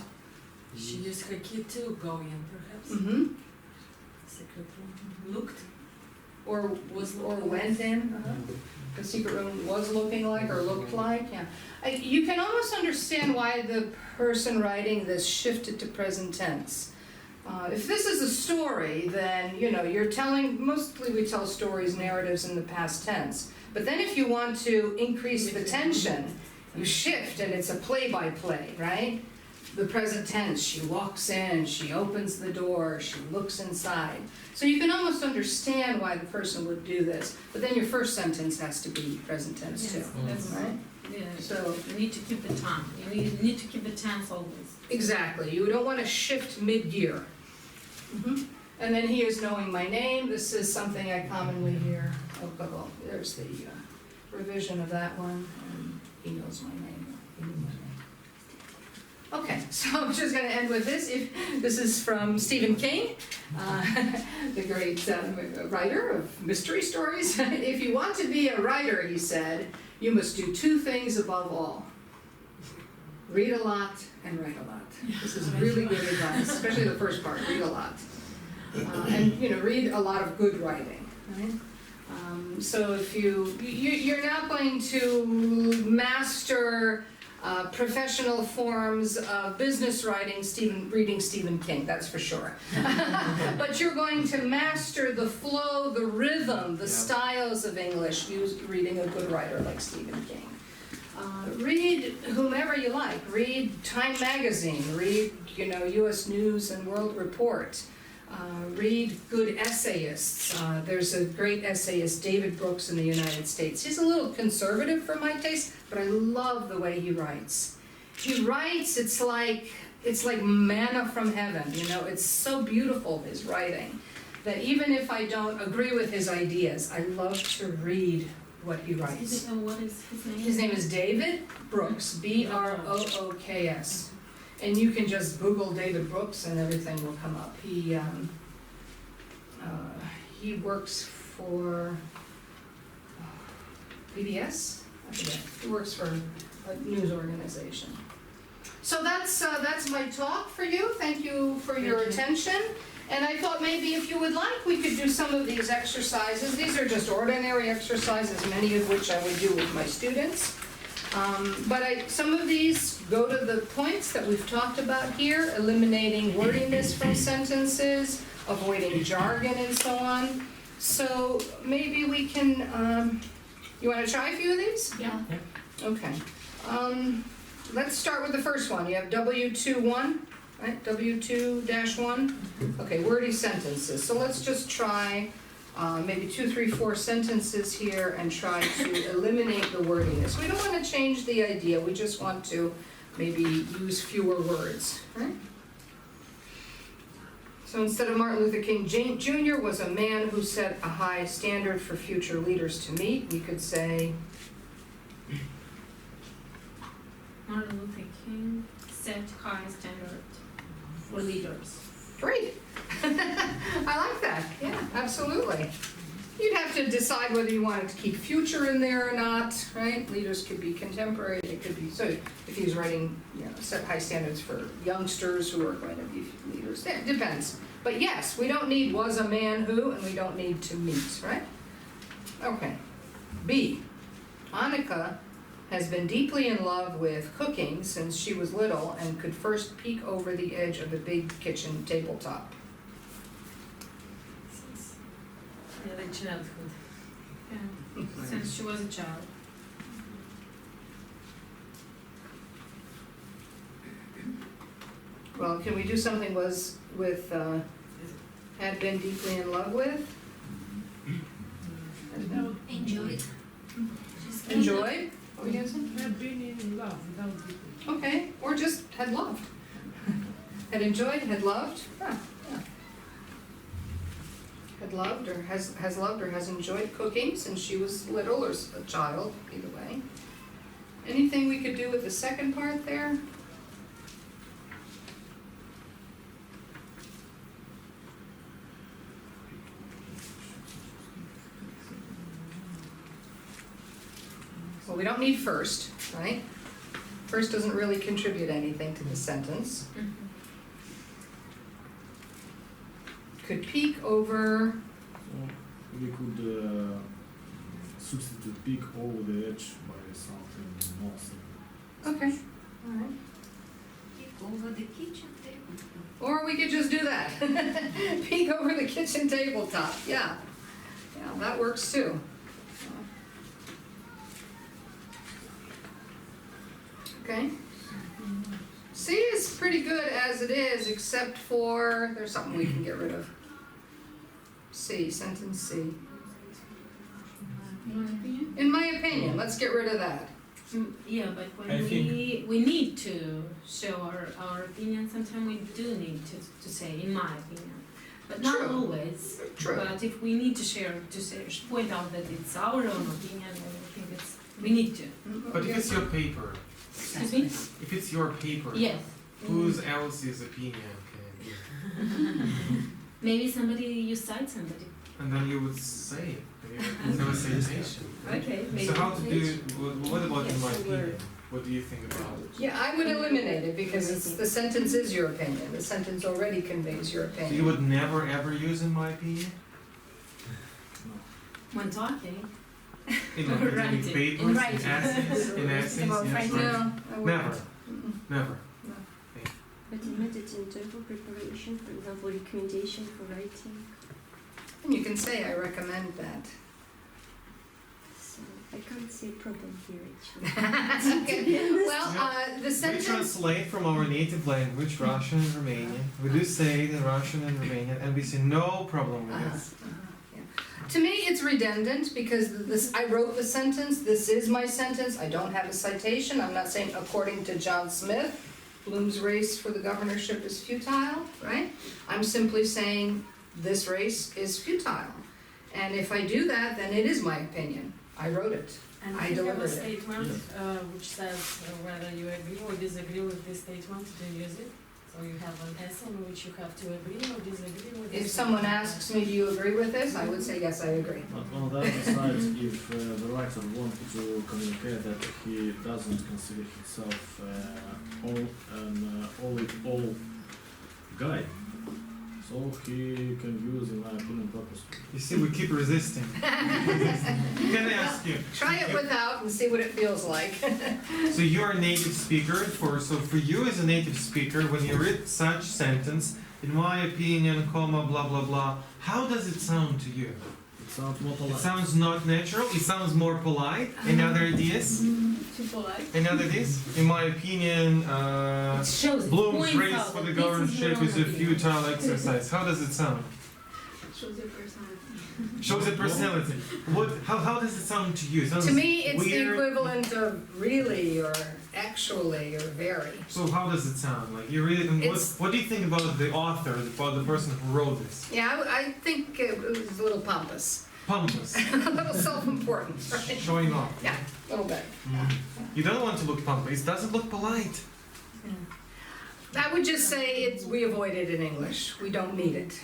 She used her key to go in, perhaps. Mm-hmm. Secret room. Looked. Or went in. The secret room was looking like or looked like, yeah. You can almost understand why the person writing this shifted to present tense. If this is a story, then, you're telling, mostly we tell stories, narratives in the past tense. But then if you want to increase the tension, you shift and it's a play-by-play, right? The present tense, she walks in, she opens the door, she looks inside. So you can almost understand why the person would do this. But then your first sentence has to be present tense too, Yes, that's right? Yeah, So you need to keep the time. You need to keep the tense always. exactly, you don't want to shift mid-gear. And then he is knowing my name. This is something I commonly hear. Oh, well, there's the revision of that one, and he knows my name. He knew my name. Okay, so I'm just going to end with this. This is from Stephen King, the great writer of mystery stories. If you want to be a writer, he said, you must do two things above all. Read a lot and write a lot. This is really good advice, especially the first part, read a lot. And, read a lot of good writing, right? So if you're now going to master professional forms of business writing, reading Stephen King, that's for sure. But you're going to master the flow, the rhythm, the styles of English reading a good writer like Stephen King. Read whomever you like. Read Time Magazine. Read, U.S. News and World Report. Read good essayists. There's a great essayist, David Brooks, in the United States. He's a little conservative for my taste, but I love the way he writes. He writes, it's like manna from heaven, It's so beautiful, his writing, that even if I don't agree with his ideas, I love to read what he writes. What is his name? His name is David Brooks, Brooks. And you can just Google David Brooks and everything will come up. He works for PBS? I forget. He works for a news organization. So that's my talk for you. Thank you for your attention. And I thought maybe if you would like, we could do some of these exercises. These are just ordinary exercises, many of which I would do with my students. But some of these go to the points that we've talked about here, eliminating wordiness from sentences, avoiding jargon and so on. So maybe we can, you want to try a few of these? Yeah. Okay. let's start with the first one. You have W21, right? W2-1. Okay, wordy sentences. So let's just try maybe 2, 3, 4 sentences here and try to eliminate the wordiness. We don't want to change the idea. We just want to maybe use fewer words, right? So instead of Martin Luther King Jr. was a man who set a high standard for future leaders to meet, we could say, Martin Luther King set high standard for leaders. great. I like that, yeah, absolutely. You'd have to decide whether you wanted to keep future in there or not, right? Leaders could be contemporary, it could be, so if he was writing, set high standards for youngsters who are going to be leaders, it depends. But yes, we don't need was a man who, and we don't need to meet, right? Okay. B, Annika has been deeply in love with cooking since she was little and could first peek over the edge of the big kitchen tabletop. Like childhood. Yeah. Since she was a child. Well, can we do something was with, had been deeply in love with? Enjoyed. Enjoyed? What were you gonna say? Had been in love without it. Okay, or just had loved. Had enjoyed, had loved, yeah. Had loved or has loved or has enjoyed cooking since she was little or a child, either way. Anything we could do with the second part there? Well, we don't need first, right? First doesn't really contribute anything to the sentence. Could peek over, So we could substitute peek over the edge by something more simple. okay, all right. Peek over the kitchen table. Or we could just do that. Peek over the kitchen tabletop, yeah. Yeah, that works too. Okay. C is pretty good as it is, except for, there's something we can get rid of. C, sentence C. In my opinion. In my opinion, let's get rid of that. Yeah, but when I we need to show our opinion, sometimes we do need to say, in my opinion. But not True. always. True. But if we need to point out that it's our own opinion, then I think we need to. But if it's your paper, Excuse me? if it's your paper, Yes. whose else's opinion can it be? Maybe you cite somebody. And then you would say it. There's no citation. Okay, maybe. So how to do, what about in Yes, my the opinion? word. What do you think about it? Yeah, I would eliminate it because the sentence is your opinion. The sentence already conveys your So you opinion. would never ever use in my opinion? When talking. In like Writing. in papers, In in writing. essays, yes, About right. writing. No, I wouldn't. Never, Mm-mm. never. But in interval preparation, for example, recommendation for writing. And you can say, I recommend that. So I can't see a problem here actually. Okay. Well, the We sentence, translate from our native language, Russian and Romanian. We do say it in Russian and Romanian, and we say no problem with this. yeah. To me, it's redundant because I wrote the sentence, this is my sentence, I don't have a citation, I'm not saying according to John Smith, Bloom's race for the governorship is futile, right? I'm simply saying this race is futile. And if I do that, then it is my opinion. I wrote it. And I if you have a delivered it. statement which says whether you agree or disagree with this statement, to use it. So you have an essay in which you have to agree or disagree with this. If someone asks me, do you agree with this? I would say, yes, I agree. But on the other side, if the writer wanted to communicate that he doesn't consider himself all guy, so he can use, in my opinion, purposely. You see, we keep resisting. Can I ask you? Try it without and see what it feels like. So you're a native speaker. So for you as a native speaker, when you read such sentence, in my opinion, comma blah blah blah, how does it sound to you? It sounds more polite. It sounds not natural. It sounds more polite. Any other ideas? Too polite. Any other days? In my opinion, It shows, it Bloom's points race out for the that this governorship your is a own opinion. futile exercise. How does it sound? Shows your personality. Shows the personality. What? How does it sound to you? It sounds To me, it's the weird. equivalent of really or actually or very. So how does it sound? Like you really? What do you think about the author, about the person who wrote this? Yeah, I think it was a little pompous, Pompous, a little self-important, right? showing off. Yeah, a little bit. You don't want to look pompous. It doesn't look polite. I would just say we avoid it in English. We don't need it.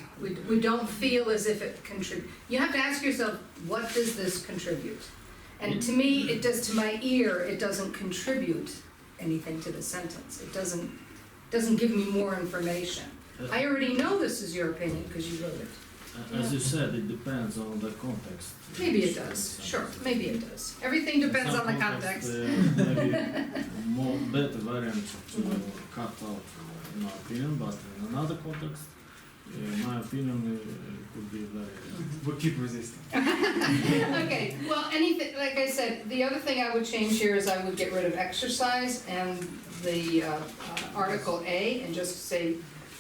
We don't feel as if it contributes. You have to ask yourself, what does this contribute? And to me, it does, to my ear, it doesn't contribute anything to the sentence. It doesn't give me more information. I already know this is your opinion because you wrote it. As you said, it depends on the context. Maybe it does, sure, maybe it does. Everything depends on the context. Maybe more better variant to cut out, in my opinion, but in another context, in my opinion, it could be very. We'll keep resisting. Okay, well, anything, like I said, the other thing I would change here is I would get rid of exercise and the Article A and just say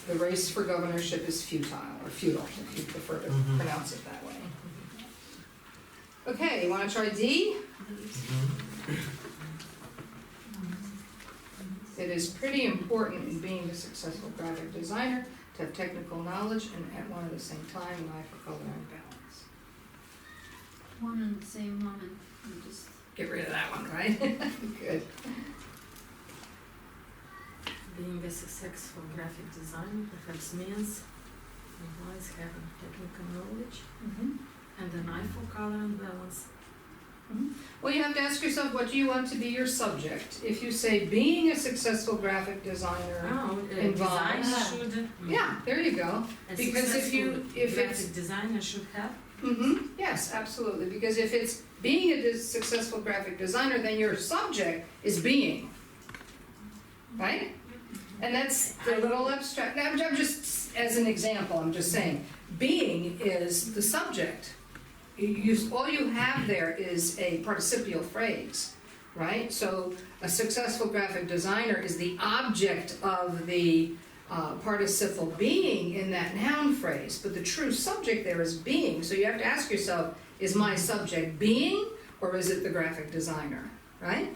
the race for governorship is futile, or futile, if you prefer to pronounce it that way. Okay, you wanna try D? It is pretty important in being a successful graphic designer to have technical knowledge and at one at the same time, an eye for color and balance. One and the same moment. You just Get rid of that one, right? Good. Being a successful graphic designer perhaps means implies having technical knowledge and an eye for color and balance. Well, you have to ask yourself, what do you want to be your subject? If you say being a successful graphic designer, No, Involves. designer should. yeah, there you go. A Because if it's, graphic designer should have. yes, absolutely, because if it's being a successful graphic designer, then your subject is being, right? And that's a little abstract. Now, I'm just, as an example, I'm just saying, being is the subject. All you have there is a participial phrase, right? So a successful graphic designer is the object of the participle being in that noun phrase, but the true subject there is being. So you have to ask yourself, is my subject being or is it the graphic designer, right?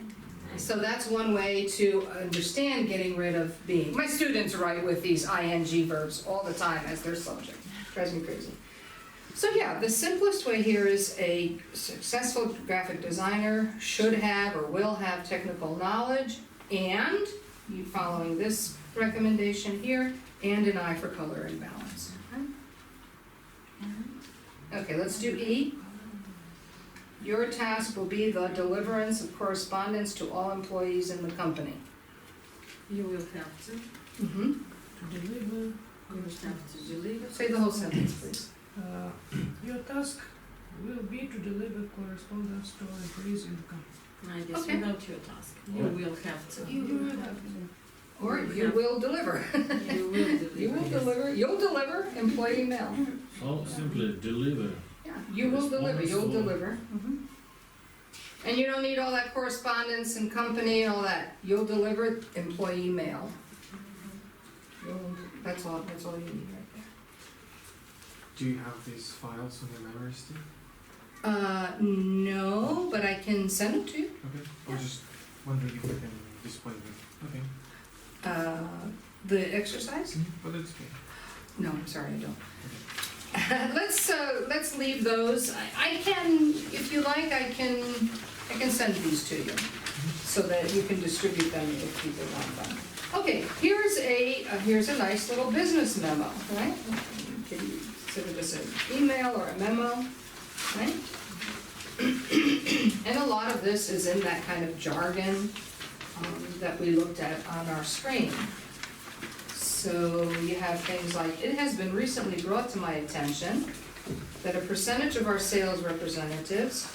So that's one way to understand getting rid of being. My students write with these ing verbs all the time as their subject. Drives me crazy. So yeah, the simplest way here is a successful graphic designer should have or will have technical knowledge and, you following this recommendation here, and an eye for color and balance. Okay, let's do E. Your task will be the deliverance of correspondence to all employees in the company. You will have to Deliver. You will have to deliver. Say the whole sentence, please. Your task will be to deliver correspondence to all employees in the company. I guess Okay. without your task. You will have to. You will have to. Or you will deliver. You will deliver. You will deliver, you'll deliver employee mail. So simply deliver. Yeah, you will deliver, you'll deliver. And you don't need all that correspondence and company and all that. You'll deliver employee mail. That's all you need right there. Do you have these files on your memory stick? No, but I can send it to you. Okay. I was just wondering if we can display them. Okay. The exercise? But it's okay. No, I'm sorry, I don't. Let's leave those. I can, if you like, I can send these to you so that you can distribute them if people want them. Okay, here's a nice little business memo, right? You can consider this an email or a memo, right? And a lot of this is in that kind of jargon that we looked at on our screen. So you have things like, it has been recently brought to my attention that a percentage of our sales representatives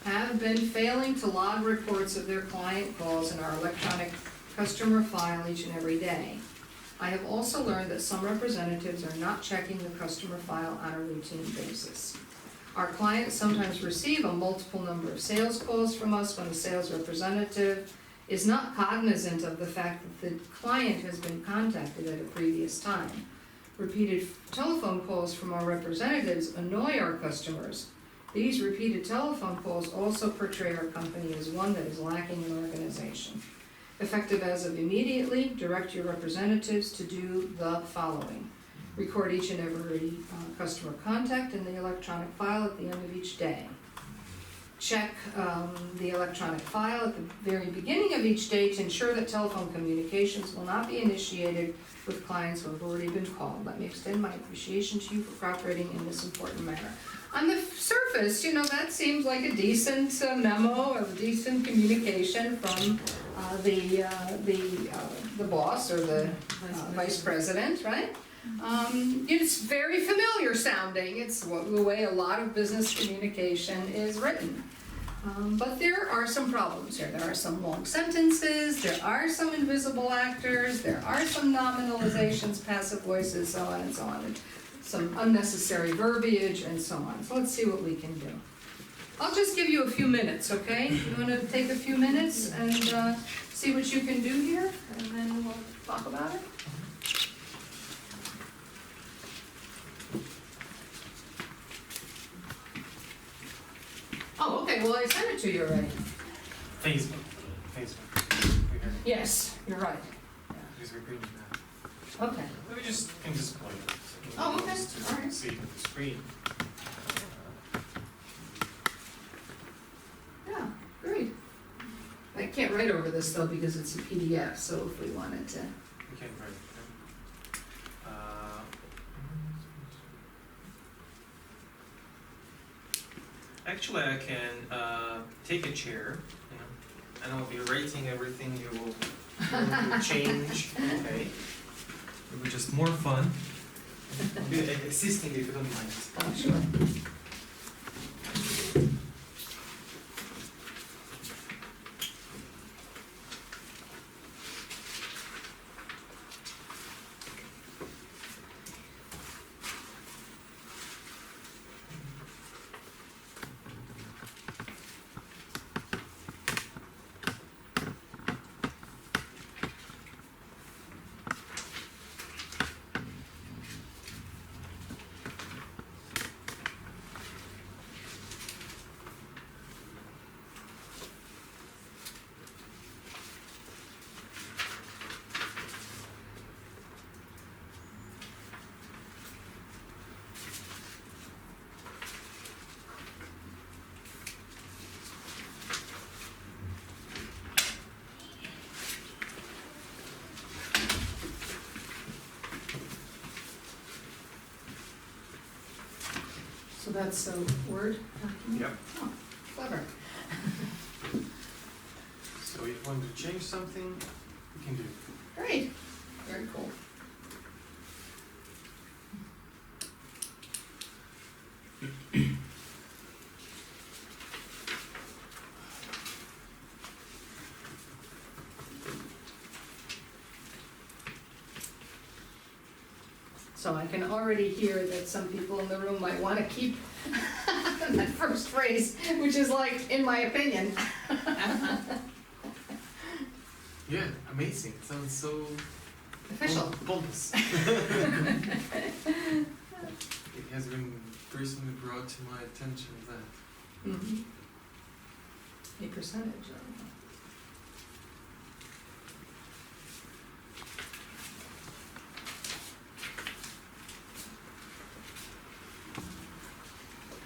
have been failing to log reports of their client calls in our electronic customer file each and every day. I have also learned that some representatives are not checking the customer file on a routine basis. Our clients sometimes receive a multiple number of sales calls from us when a sales representative is not cognizant of the fact that the client has been contacted at a previous time. Repeated telephone calls from our representatives annoy our customers. These repeated telephone calls also portray our company as one that is lacking in organization. Effective as of immediately, direct your representatives to do the following. Record each and every customer contact in the electronic file at the end of each day. Check the electronic file at the very beginning of each day to ensure that telephone communications will not be initiated with clients who have already been called. Let me extend my appreciation to you for cooperating in this important matter. On the surface, that seems like a decent memo or a decent communication from the boss or the vice president, right? It's very familiar sounding. It's the way a lot of business communication is written. But there are some problems here. There are some long sentences, there are some invisible actors, there are some nominalizations, passive voices, so on and so on. Some unnecessary verbiage and so on. So let's see what we can do. I'll just give you a few minutes, okay? You want to take a few minutes and see what you can do here, and then we'll talk about it? Oh, okay, well, I sent it to you already. Facebook. We heard it. Yes, you're right. Because we're reading that. Okay. We can just play it. Oh, okay. Just to All right. see it on the screen. Yeah, great. I can't write over this though because it's a PDF, so if we wanted to. We can write it. Actually, I can take a chair, and I'll be writing everything you will change. Okay. It'll be just more fun. I'll be assisting if you don't mind. Oh, sure. So that's a Word document? Yep. Oh, clever. So if you want to change something, we can do it. Great, very cool. So I can already hear that some people in the room might want to keep that first phrase, which is like, in my opinion. Yeah, amazing. It sounds so Official. pompous. It has been personally brought to my attention that. Mhm. A percentage of.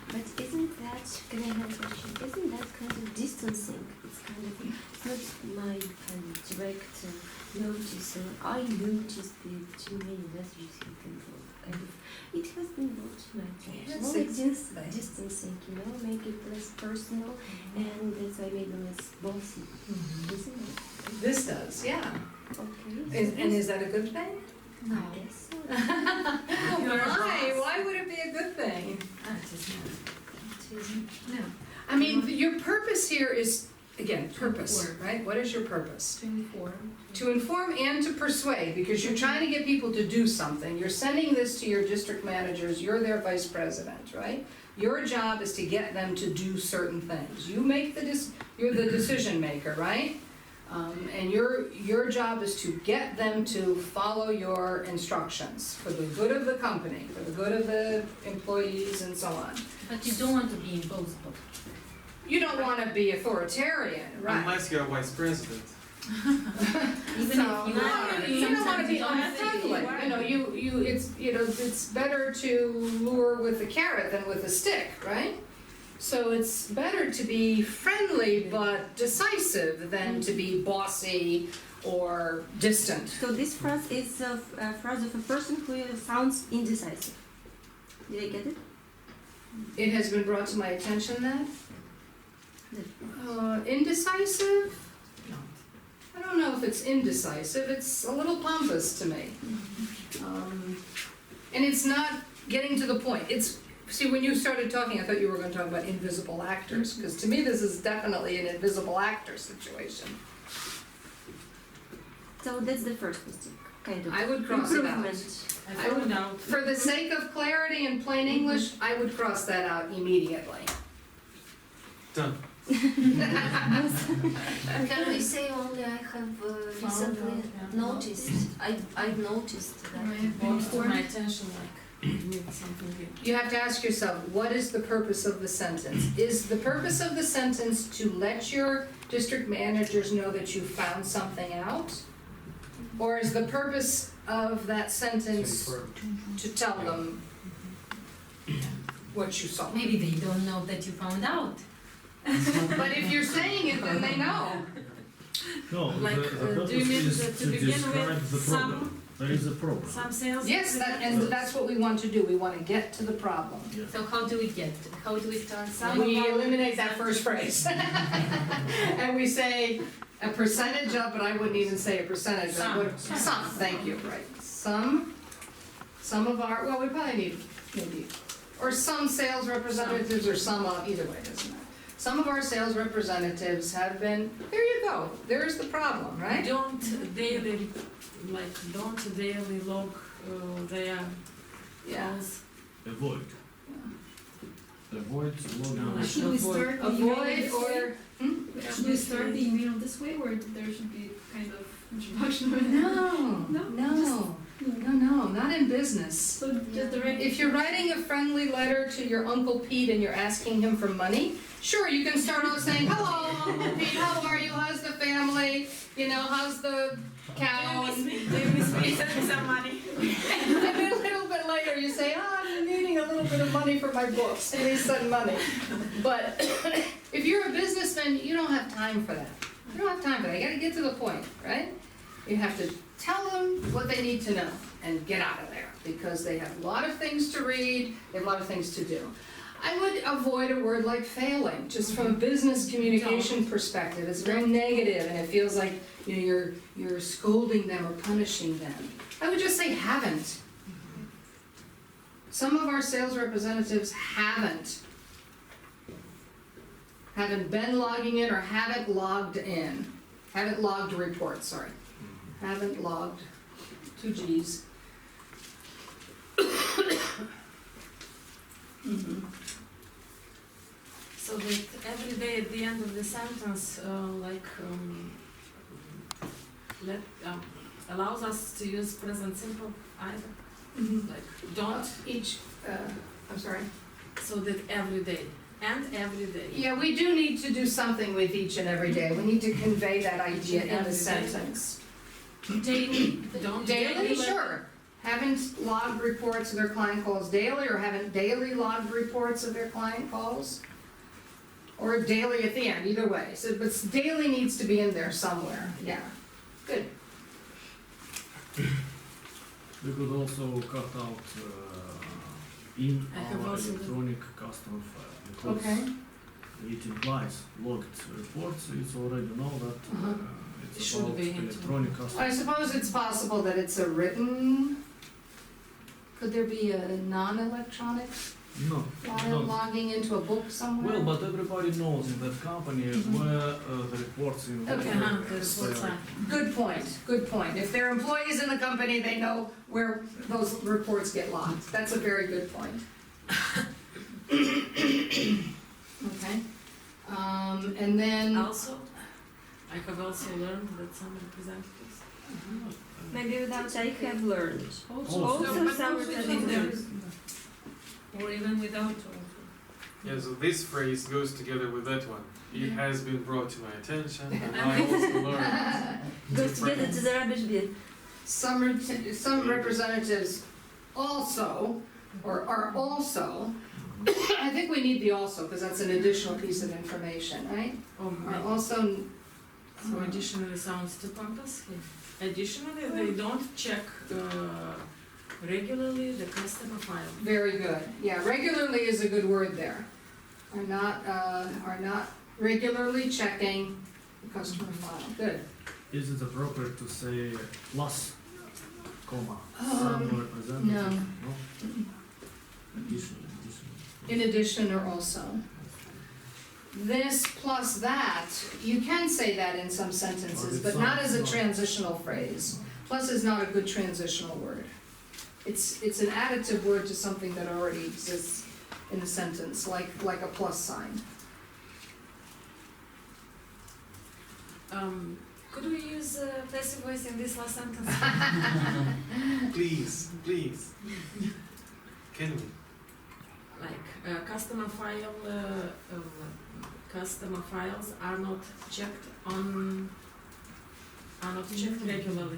But isn't that, can I have a question? Isn't that kind of distancing? It's kind of, it's not my kind of direct notice, or I noticed the too many messages you can go. Kind of, it has been brought to my attention. Yes, Well, it's just exactly. distancing, make it less personal, and that's why maybe less bossy, isn't it? This does, yeah. Okay. And is that a good thing? I guess so. Why would it be a good thing? It isn't. It isn't. No. I mean, your purpose here is, again, purpose, Inform. right? What is your purpose? To inform. To inform and to persuade, because you're trying to get people to do something. You're sending this to your district managers, you're their vice president, right? Your job is to get them to do certain things. You make you're the decision maker, right? And your job is to get them to follow your instructions for the good of the company, for the good of the employees and so on. But you don't want to be imposable. You don't want to be authoritarian, right? Unless you're vice president. Even So, if you don't want to be unfriendly. It's better to lure with a carrot than with a stick, right? So it's better to be friendly but decisive than to be bossy or distant. So this phrase is a phrase of a person who sounds indecisive. Did I get it? It has been brought to my attention that indecisive? I don't know if it's indecisive, it's a little pompous to me. And it's not getting to the point. See, when you started talking, I thought you were going to talk about invisible actors, because to me this is definitely an invisible actor situation. So that's the first mistake, kind of. I would cross it out. Improvement. I found out. For the sake of clarity in plain English, I would cross that out immediately. Done. Can we say only I have recently noticed, I've noticed that. Brought to my attention, like, need something good. You have to ask yourself, what is the purpose of the sentence? Is the purpose of the sentence to let your district managers know that you found something out? Or is the purpose of that sentence to tell them what you saw? Maybe they don't know that you found out. But if you're saying it, then they know. No, Like, the do you purpose mean is that to to begin describe with the problem. There is a problem. Some sales? Yes, and that's what we want to do. We want to get to the problem. Yeah. So how do we start? We eliminate that first phrase. And we say a percentage of, but I wouldn't even say a percentage of. Some, thank you, right. Some of our, well, we probably need, maybe, or some sales representatives or some of, either way, doesn't matter. Some of our sales representatives have been, there you go, there's the problem, right? Don't daily log their Yeah. calls. Avoid. Avoid logging. No, Should we start the Avoid email this way? or, Should we start the email this way, or there should be kind of introduction of it? no, not in business. So just direct. If you're writing a friendly letter to your Uncle Pete and you're asking him for money, sure, you can start out saying, hello, Uncle Pete, how are you, how's the family, how's the cow? And some money. then a little bit later you say, I'm needing a little bit of money for my books, please send money. But if you're a businessman, you don't have time for that. You don't have time for that, you gotta get to the point, right? You have to tell them what they need to know and get out of there, because they have a lot of things to read, they have a lot of things to do. I would avoid a word like failing, just from a business communication perspective. It's very negative, and it feels like you're scolding them or punishing them. I would just say haven't. Some of our sales representatives haven't been logging in or haven't logged in. Haven't logged reports, sorry. Haven't logged, 2 G's. So that every day at the end of the sentence, allows us to use present simple either. Like don't, I'm sorry. so that every day and every day. Yeah, we do need to do something with each and every day. We need to convey that idea in Every the day. sentence. Daily, don't Daily, let- sure. Haven't logged reports of their client calls daily, or haven't daily logged reports of their client calls? Or daily at the end, either way. So, but daily needs to be in there somewhere, yeah. Good. We could also cut out in I have our also the- electronic customer file, because Okay. it implies logged reports. It's already know that Uh-huh. It it's should about be into- electronic customer. I suppose it's possible that it's a written, could there be a non-electronic No, file no. logging into a book somewhere? Well, but everybody knows in that company where the reports in Okay, That's what's up. Good point, good point. If they're employees in the company, they know where those reports get logged. That's a very good point. Okay, and then, Also, I have also learned that some representatives. Maybe without I have learned. Also. Also but some also representatives. Or even without also. Yeah, so this phrase goes together with that one. It has been brought to my attention, and And I also learned. Goes together to the rubbish bin. some representatives also, or are also, I think we need the also, because that's an additional piece of information, right? Oh, Are also, so additionally sounds too pompous. Additionally, they don't check regularly the customer file. very good, yeah, regularly is a good word there. Are not regularly checking the customer file, good. Is it appropriate to say plus, comma, Um, some representative? no. Additional. In addition or also. This plus that, you can say that in some sentences, but not as a transitional phrase. Plus is not a good transitional word. It's an additive word to something that already exists in the sentence, like a plus sign. Could we use passive voice in this last sentence? Please, please. Can we? Like customer files are not checked regularly.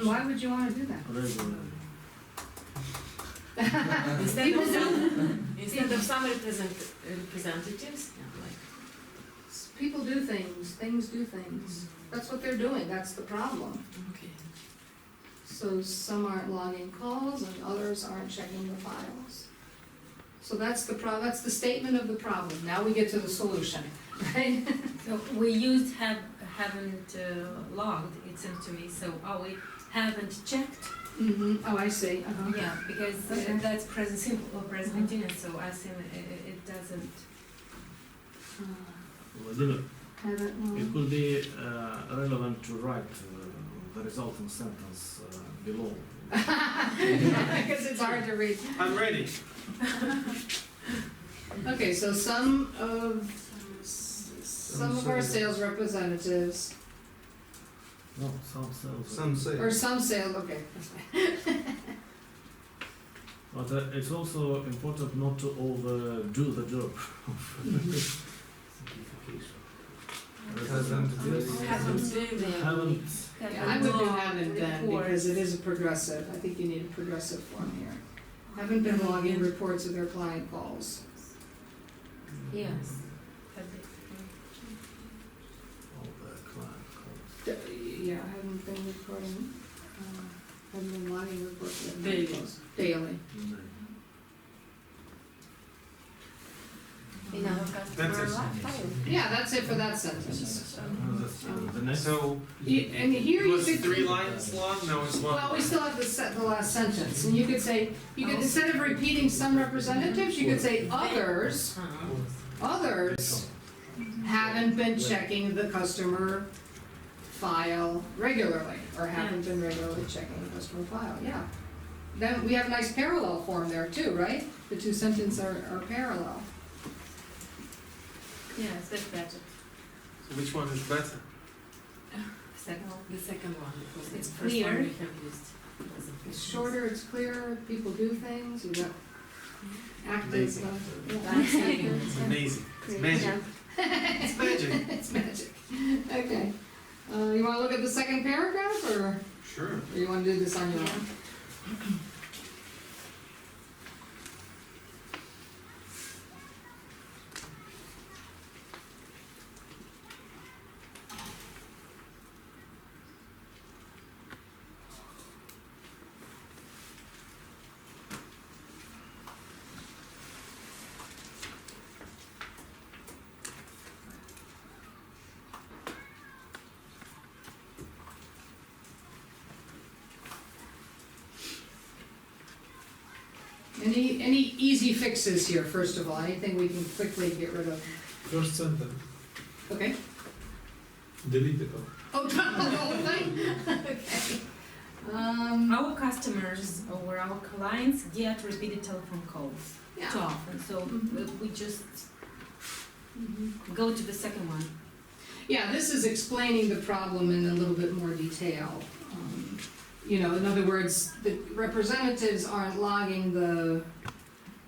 Why would you wanna do that? Regularly. Instead of some representatives, yeah, like. People do things do things. That's what they're doing, that's the problem. Okay. So some aren't logging calls and others aren't checking the files. So that's that's the statement of the problem. Now we get to the solution, right? So we used haven't logged, it seems to me, so we haven't checked. Oh, I see, uh-huh. Yeah, because Okay. that's present simple or present continuous, so I think it doesn't. Vladimir, Haven't, it could be relevant to write the resulting sentence below. because it's hard to read. I'm ready. Okay, so some of our sales representatives, No, some sales. Some say. or some sales, okay, that's fine. But it's also important not to overdo the job of simplification. Representatives. Haven't. Yeah, I would do haven't been, because it is a progressive, I think you need a progressive form here. Haven't been logging reports of their client calls. Yes. All the client calls. Yeah, haven't been reporting, haven't been logging reports of their Daily. client calls. Daily. In our customer That's it. file. Yeah, that's it for that sentence. The next. So, And here it you was could. 3 lines long, no, it's one. Well, we still have the last sentence, and you could say, instead of repeating some representatives, you could say others haven't been checking the customer file regularly, or haven't been regularly checking the customer file, yeah. Then we have a nice parallel form there too, right? The two sentences are parallel. Yes, that's better. So which one is better? Second one. The second one, because It's the first clear. one we have used. It's shorter, it's clearer, people do things, you got active stuff. That's it. It's amazing. It's Great, magic. yeah. It's magic. It's magic. Okay. You wanna look at the second paragraph, or Sure. you wanna do this on your own? Any easy fixes here, first of all, anything we can quickly get rid of? First sentence, Okay? delete it all. Oh, the whole thing? Okay. Our customers or our clients get repeated telephone calls too yeah. often, so Mhm. we just Mhm. go to the second one. Yeah, this is explaining the problem in a little bit more detail. You know, in other words, the representatives aren't logging the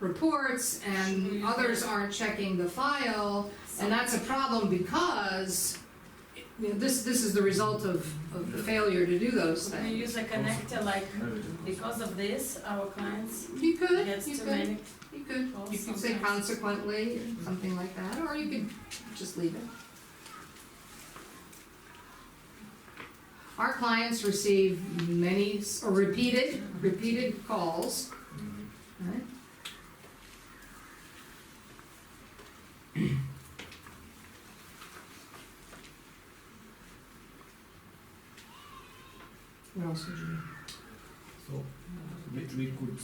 reports and others aren't checking the file, and that's a problem because, you know, this is the result of the failure to do those We things. use a connector like, because of this, our clients You could, gets you too could, many you could, calls you could say sometimes. consequently, or something like that, or you could just leave it. Our clients receive many, or repeated calls, right? What else would you? So we could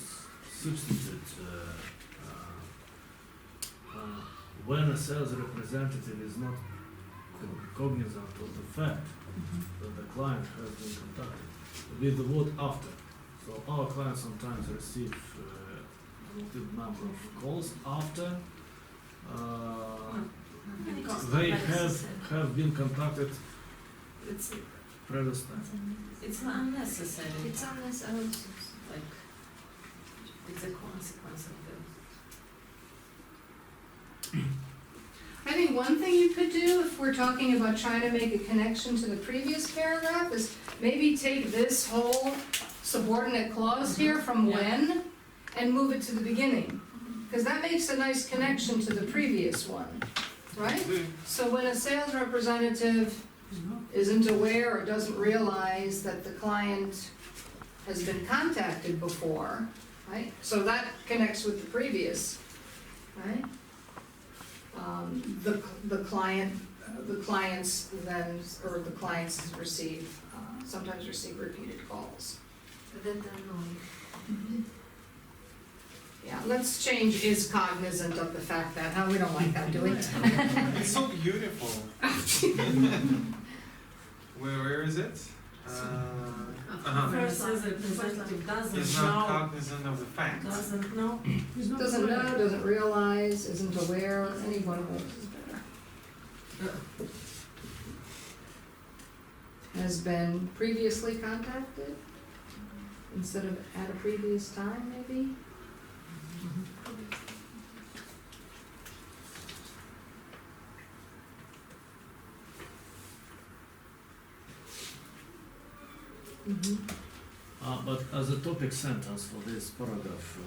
substitute when a sales representative is not cognizant of the fact that the client has been contacted with the word after. So our clients sometimes receive a good number of calls after they have been contacted It's, previous time. it's not unnecessary, It's unnecessary. like, it's a consequence of the. I think one thing you could do, if we're talking about trying to make a connection to the previous paragraph, is maybe take this whole subordinate clause here from Yeah. when and move it to the beginning. Because that makes a nice connection to the previous one, right? So when a sales representative isn't aware or doesn't realize that the client has been contacted before, right? So that connects with the previous, right? The clients then, or the clients receive, sometimes receive repeated calls. That annoying. Yeah, let's change is cognizant of the fact that, we don't like that, do we? It's so beautiful. Where is it? First, as a representative doesn't Is not know, cognizant of the fact. doesn't know, He's not Doesn't aware. know, doesn't realize, isn't aware, any one of those is better. Has been previously contacted, instead of at a previous time, maybe? But as a topic sentence for this paragraph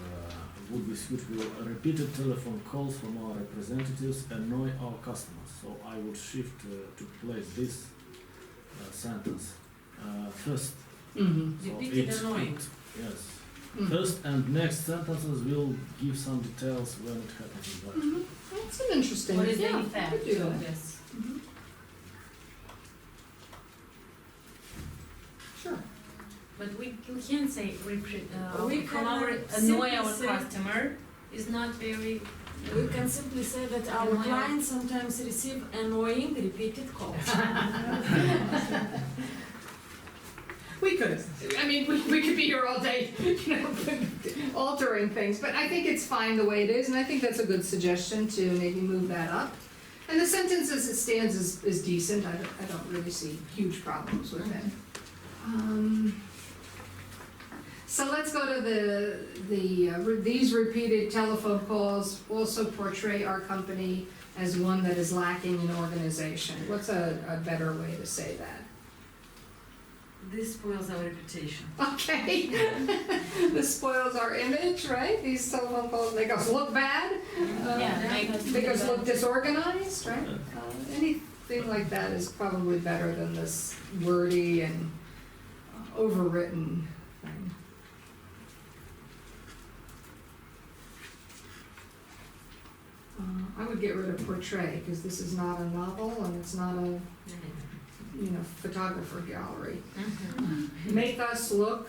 would be suitable, repeated telephone calls from our representatives annoy our customers. So I would shift to place this sentence first. Mm-hmm. So Repeated it- annoying. Yes. First and next sentences will give some details when it happens in that. Mhm. That's an interesting, what is yeah, the we effect could do of that. this? Mhm. Sure. But we can't say We from our can annoy simply our say- customer is not very. We can simply say that our Annoying. clients sometimes receive annoying repeated calls. We could, I mean, we could be here all day, you know, altering things, but I think it's fine the way it is, and I think that's a good suggestion to maybe move that up. And the sentence as it stands is decent, I don't really see huge problems with it. So let's go to these repeated telephone calls also portray our company as one that is lacking in organization. What's a better way to say that? This spoils our reputation. Okay. This spoils our image, right? These telephone calls make us look bad. Make us look disorganized, right? Anything like that is probably better than this wordy and overwritten thing. I would get rid of portray, because this is not a novel and it's not a, photographer gallery. Make us look.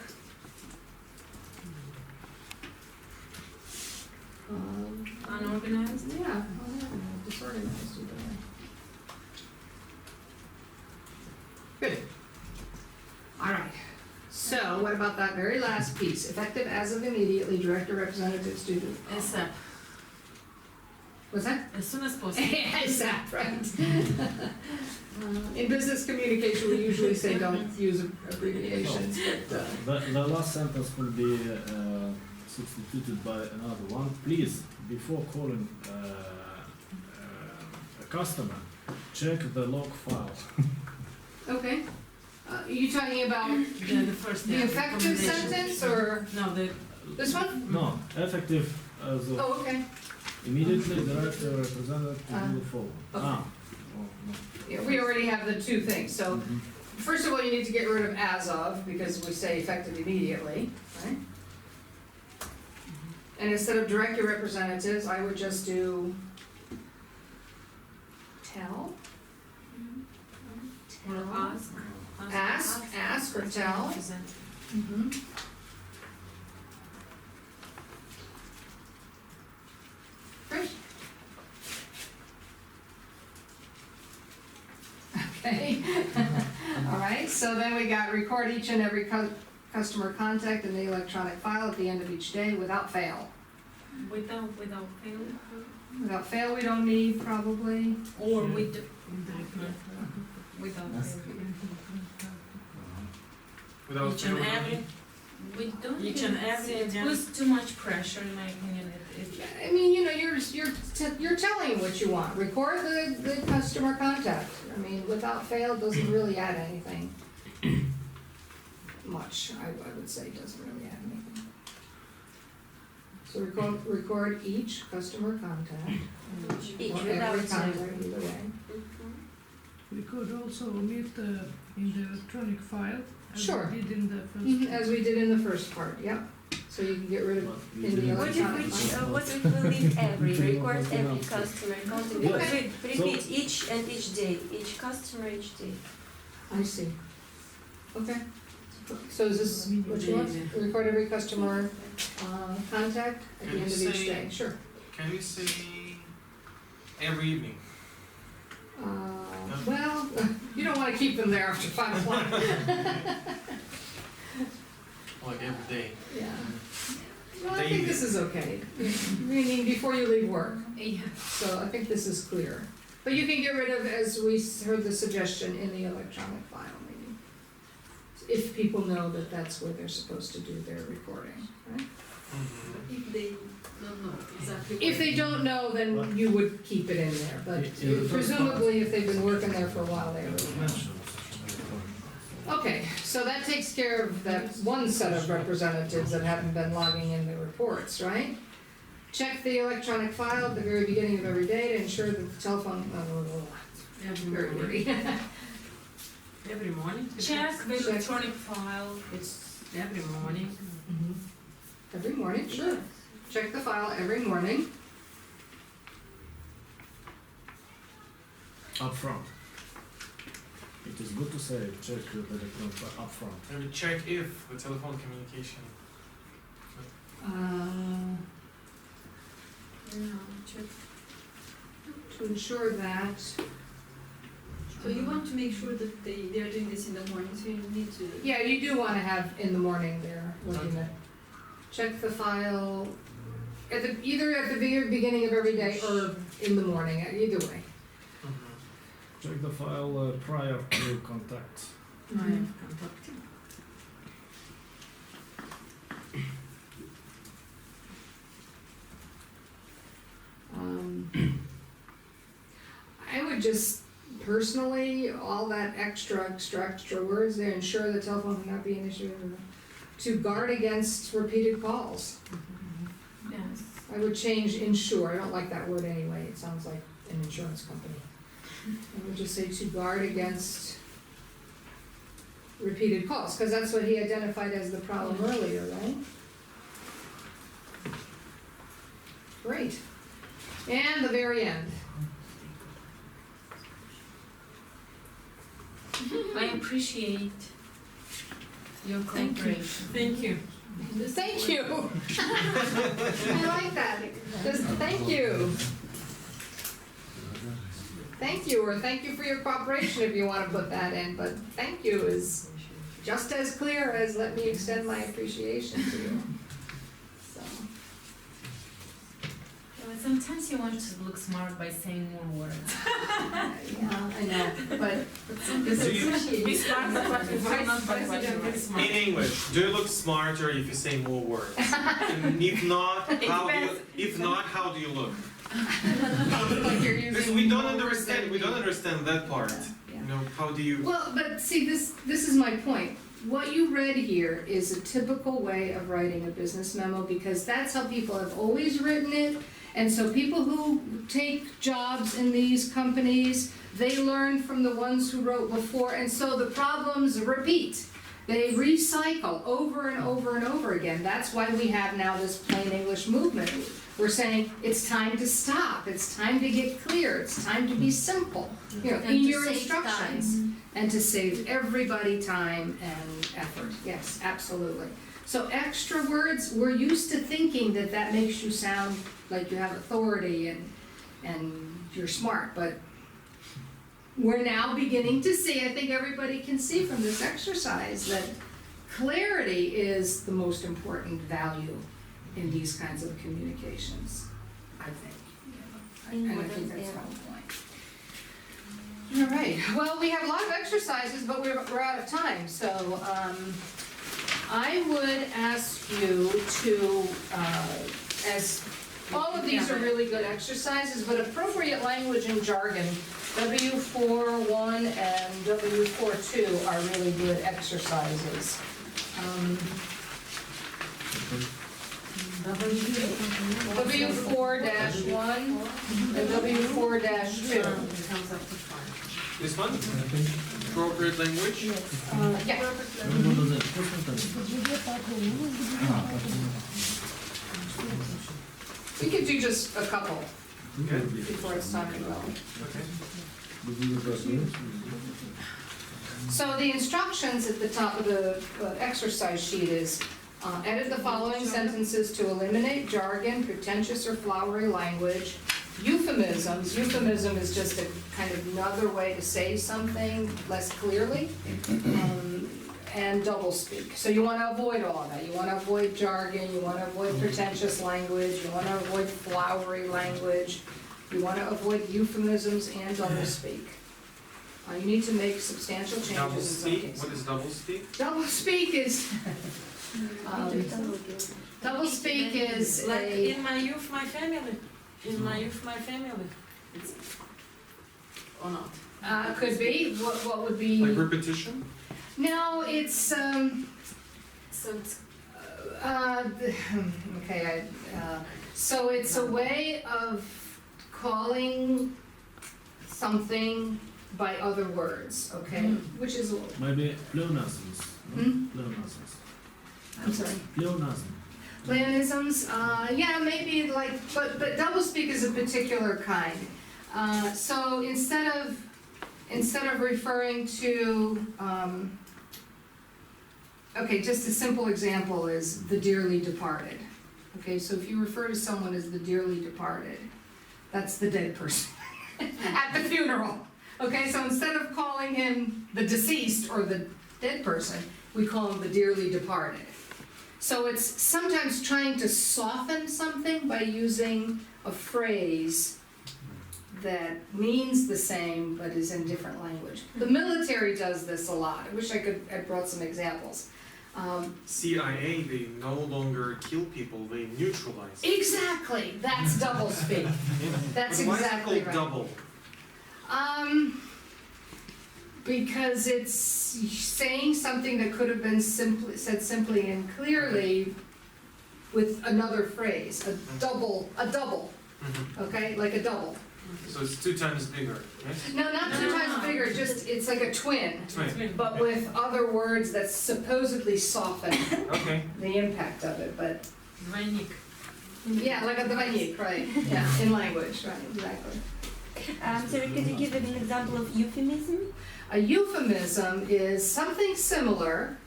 Unorganized? Yeah, disorganized either way. Good. All right. So what about that very last piece? Effective as of immediately, director, representatives, student. ASAP, What's that? as soon as possible. ASAP, right. In business communication, we usually say don't use abbreviations, but, The last sentence will be substituted by another one. Please, before calling a customer, check the log file. okay. You talking about The first. the effective recommendation. sentence, or No, the, this one? No, effective as of Oh, okay. immediately, director, representative to do the following. okay. Oh, no. Yeah, we already have the two things, so Mhm. first of all, you need to get rid of as of, because we say effective immediately, right? And instead of direct your representatives, I would just do tell, or ask. ask or tell. Represent. Mm-hmm. Great. Okay. All right, so then we got record each and every customer contact in the electronic file at the end of each day without fail. Without fail, Without fail, we don't need probably. or Yeah. with, without fail. Without Each and fail, every, We don't. Each think and every it agenda. puts too much pressure, in my opinion, I mean, you know, you're telling what you want. Record the customer contact. I mean, without fail doesn't really add anything. Much, I would say, doesn't really add anything. So record each customer contact. Each Or without every contact, zero. either way. We could also omit in the electronic file, as Sure. we did in the first. Mhm, as we did in the first part, yep. So you can get rid of, But we in the didn't- What if electronic we, file. what if we leave every, record Nothing every else. customer contact, Okay. repeat each and each day, each customer each day. I see. Okay. So is this what you want? Record every customer, contact at the Can end you of each say- day, sure. Can you say every evening? Well, you don't wanna keep them there after 5 o'clock. Like every day? Yeah. Well, I think Daily. this is okay, meaning before you leave work, yeah. so I think this is clear. But you can get rid of, as we heard the suggestion, in the electronic file, maybe. If people know that that's where they're supposed to do their recording, right? Mm-hmm. if they don't know exactly. If they don't know, then you would keep it in there, but In the first presumably if they've been working there for a while, they It was already know. mentioned. Okay, so that takes care of that one set of representatives that haven't been logging in the reports, right? Check the electronic file at the very beginning of every day to ensure that the telephone, Every very morning. wordy. Every morning. Check the Check. electronic file. It's every morning. Every morning, sure. Check the file every morning. Up front. It is good to say check the electronic file up front. Maybe check if the telephone communication. Check. To ensure that, So you want to make sure that they're doing this in the morning, so you need to. yeah, you do wanna have in the morning there, looking at, check the file at the, either at the very beginning of every day or in the morning, either way. Check the file prior to contact. I have contacted. I would just personally, all that extra words there, ensure the telephone cannot be an issue to guard against repeated calls. Yes. I would change ensure, I don't like that word anyway, it sounds like an insurance company. I would just say to guard against repeated calls, because that's what he identified as the problem earlier, right? Great. And the very end. I appreciate your Thank you. cooperation. Thank you. Thank you. I like that. Just thank you. Thank you, or thank you for your cooperation if you want to put that in, but thank you is just as clear as let me extend my appreciation to you. So, Well, sometimes you want to look smart by saying more words. yeah, I know, but this Do you- is. Be smart, but if you're not bad, but you're very smart. In English, do you look smarter if you say more words? And if not, how do you look? Like you're using Because we don't more words understand. than We don't understand that part. Yeah. You know, how do you? Well, but see, this is my point. What you read here is a typical way of writing a business memo because that's how people have always written it. And so people who take jobs in these companies, they learn from the ones who wrote before, and so the problems repeat. They recycle over and over and over again. That's why we have now this plain English movement. We're saying it's time to stop, it's time to get clear, it's time to be simple, you know, And in to your save instructions. And to save everybody time and effort, yes, absolutely. So extra words, we're used to thinking that that makes you sound like you have authority and you're smart, but we're now beginning to see, I think everybody can see from this exercise, that clarity is the most important value in these kinds of communications, I think. And I think that's the whole point. All right, well, we have a lot of exercises, but we're out of time, so I would ask you to, as all of these are really good exercises, but appropriate language and jargon, W4.1 and W4.2 are really good exercises. W4-1 and W4-2. Comes up to 5. This one? Appropriate language? Yeah. We could do just a couple Okay. before it's time to go. Okay. So the instructions at the top of the exercise sheet is, edit the following sentences to eliminate jargon, pretentious or flowery language, euphemisms. Euphemism is just a kind of another way to say something less clearly, and doublespeak. So you want to avoid all of that. You want to avoid jargon, you want to avoid pretentious language, you want to avoid flowery language, you want to avoid euphemisms and doublespeak. You need to make substantial changes Double in some speak. cases. What is double speak? Doublespeak is, doublespeak is Like a, in my youth, my family. In my youth, my family. It's, or not? could be, what would be? Like repetition? No, it's, So it's okay, so it's a way of calling something by other words, okay? Which is, Maybe pleonasms. Hmm? Pleonasms. I'm sorry. Pleonasm. Pleonasms, yeah, maybe like, but doublespeak is a particular kind. So instead of referring to, okay, just a simple example is the dearly departed. Okay, so if you refer to someone as the dearly departed, that's the dead person at the funeral. Okay, so instead of calling him the deceased or the dead person, we call him the dearly departed. So it's sometimes trying to soften something by using a phrase that means the same but is in different language. The military does this a lot. I wish I brought some examples. CIA, they no longer kill people, they neutralize. Exactly, that's doublespeak. That's And why exactly is it right. called double? Because it's saying something that could have been said simply and clearly with another phrase, a double, Mhm. okay, like a double. So it's 2 times bigger, yes? No, not two No. times bigger, just, it's like a twin, Twin. but with other words that supposedly soften Okay. the impact of it, but, Двойник. yeah, like a двойник, right, yeah, in language, right, exactly. Sarah, could you give an example of euphemism? A euphemism is something similar.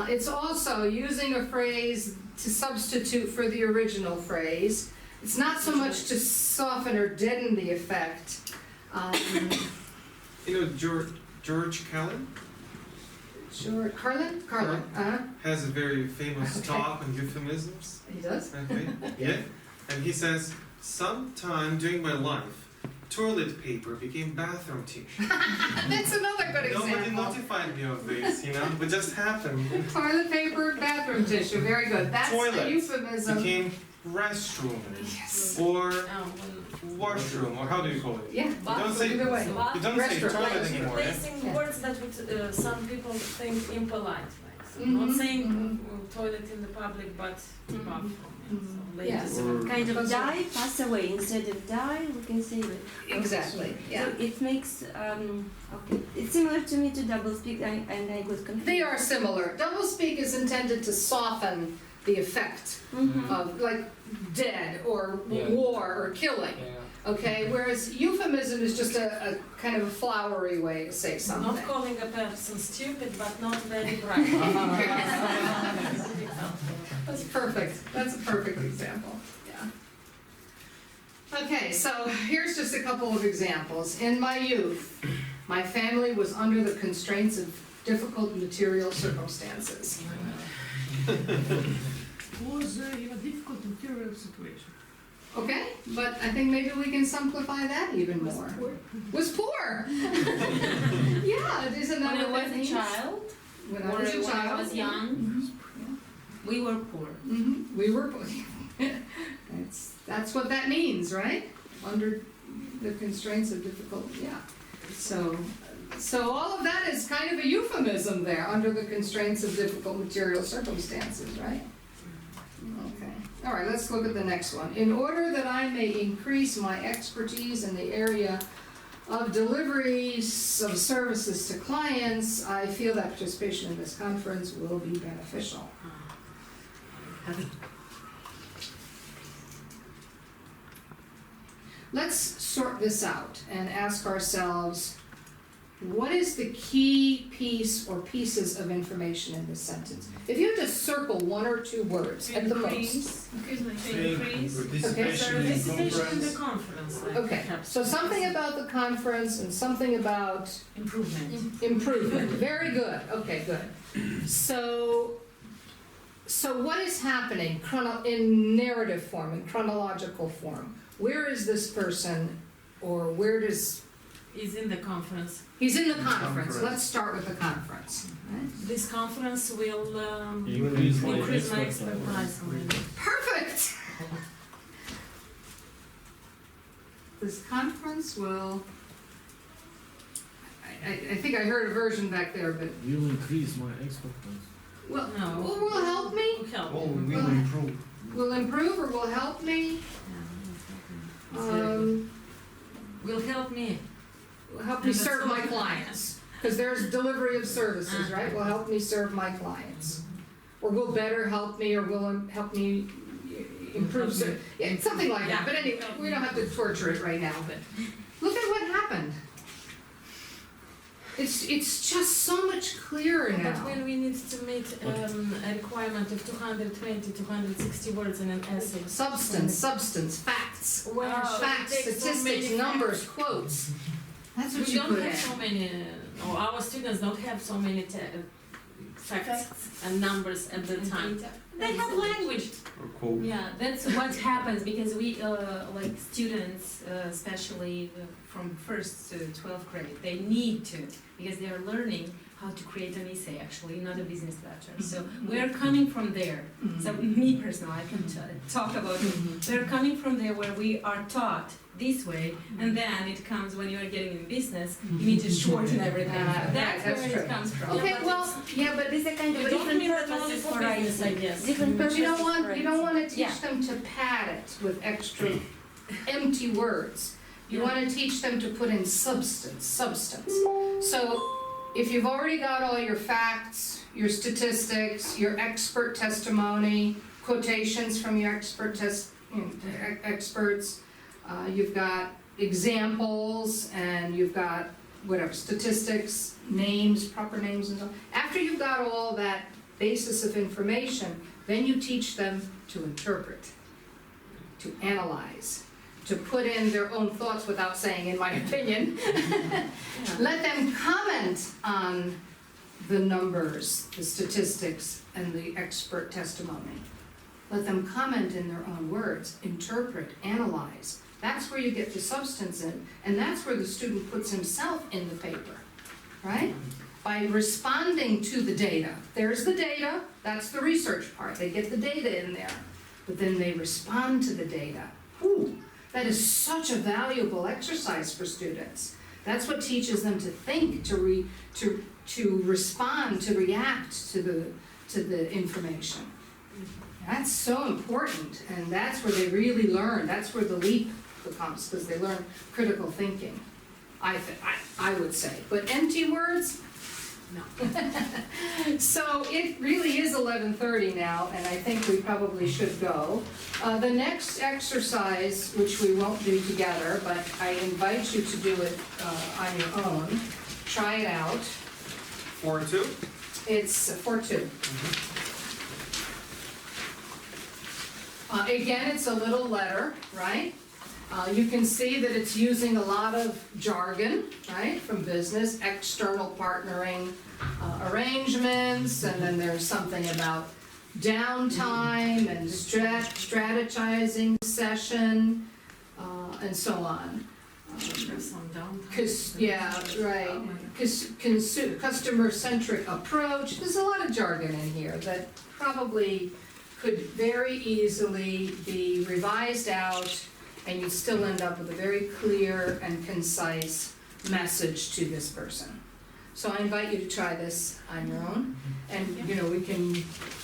It's also using a phrase to substitute for the original phrase. It's not so much to soften or deaden the effect. You know George Callan? Short. Carlin? Carlin, has a very famous talk on euphemisms. he does? Okay, yeah. And he says, sometime during my life, toilet paper became bathroom tissue. That's another good Nobody example. notified me of this, you know, it just happened. Toilet paper, bathroom tissue, very good. That's a Toilet euphemism. became restroom, Yes. or When washroom, or how do you call it? Yeah, You don't say, either way. you don't say Restroom. toilet anymore, yeah? replacing Yeah. words that would some people think impolite, like so Mhm, not saying mhm. toilet in the public, but Mhm. bathroom. Mhm. So ladies Or- would Kind of That's die, pass away. Instead of die, we can say that. Exactly, yeah. So it makes, okay, it's similar to me to doublespeak, and I got confused. They are similar. Doublespeak is intended to soften the effect Mhm. of, like, dead or Yeah. war or killing, Yeah. okay? Whereas euphemism is just a kind of a flowery way to say not something. calling a person stupid, but not very bright. That's perfect. That's a perfect example, yeah. Okay, so here's just a couple of examples. In my youth, my family was under the constraints of difficult material circumstances. Was in a difficult material situation. Okay, but I think maybe we can simplify that even more. Was poor. Yeah, isn't that When I what was that a means? child, When I or was a when child. I was young, we were poor. We were, that's what that means, right? Under the constraints of difficult, yeah. So all of that is kind of a euphemism there, under the constraints of difficult material circumstances, right? Okay, all right, let's look at the next one. In order that I may increase my expertise in the area of deliveries of services to clients, I feel that participation in this conference will be beneficial. Let's sort this out and ask ourselves, what is the key piece or pieces of information in this sentence? If you had to circle one or two words at the most. Increase Participation in participation in the conference. conference. Like Okay, perhaps so something about the conference and something about improvement. improvement. Very good, okay, good. So what is happening in narrative form, in chronological form? Where is this person, or where does, Is in the conference. he's in the conference, Conference. let's start with the conference. right? This conference will Increase my increase my expertise. expertise. Perfect! This conference will, I think I heard a version back there, but, Will increase my expertise. well, No. will help me? Will help. Oh, will improve. Will improve or will help me? Yeah, will help me. Um, Will help me. will help me And that's serve my all. clients. Because there's delivery of services, right? Will help me serve my clients. Or will better help me, or will help me improve, yeah, something like that. But anyway, we don't have to torture it right now, but look at what happened. It's just so much clearer But now. when we need to meet a requirement of 220, 260 words in an essay. Substance, facts. When Facts, it takes so statistics, many numbers, quotes. That's what We you don't put have in. so many, or our students don't have so many facts and numbers at the time. They have language. Or quote. Yeah, that's what happens because we, like students, especially from first to 12th grade, they need to, because they are learning how to create an essay actually, not a business letter. So we are coming from there. So me personally, I can talk about it. We're coming from there where we are taught this way, and then it comes when you are getting in business, you need to shorten everything. Right, That's that's where true. it comes from. Okay, but well, yeah, but These are kind of You don't different mean that only purposes for for business, I writing. guess. Different but you don't purposes want, for you don't want to teach Yeah. them to pad it with extra empty words. You want to teach them to put in substance. So if you've already got all your facts, your statistics, your expert testimony, quotations from your experts, you've got examples, and you've got whatever, statistics, names, proper names and so on. After you've got all that basis of information, then you teach them to interpret, to analyze, to put in their own thoughts without saying, in my opinion. Let them comment on the numbers, the statistics, and the expert testimony. Let them comment in their own words, interpret, analyze. That's where you get the substance in, and that's where the student puts himself in the paper, right? By responding to the data. There's the data, that's the research part. They get the data in there, but then they respond to the data. Ooh, that is such a valuable exercise for students. That's what teaches them to think, to respond, to react to the information. That's so important, and that's where they really learn. That's where the leap becomes, because they learn critical thinking. I would say, but empty words, no. So it really is 11:30 now, and I think we probably should go. The next exercise, which we won't do together, but I invite you to do it on your own. Try it out. 4-2? It's 4-2. Again, it's a little letter, right? You can see that it's using a lot of jargon, right, from business, external partnering arrangements, and then there's something about downtime and strategizing session, and so on. There's some downtime. Customer-centric approach. There's a lot of jargon in here that probably could very easily be revised out, and you'd still end up with a very clear and concise message to this person. So I invite you to try this on your own, and we can.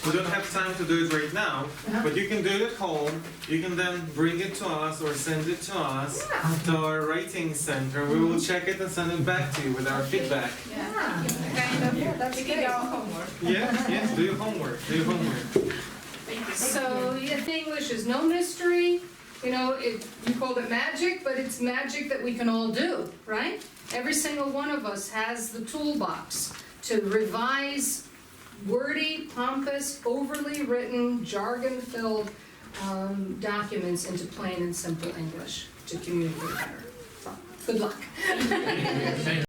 We don't have time to do it right now, but you can do it at home. You can then bring it to us or send it to us to our writing center. We will check it and send it back to you with our feedback. That's good. Yes, do your homework. Do your homework. So English is no mystery. You called it magic, but it's magic that we can all do, right? Every single one of us has the toolbox to revise wordy, pompous, overly written, jargon-filled documents into plain and simple English to communicate better. So, good luck.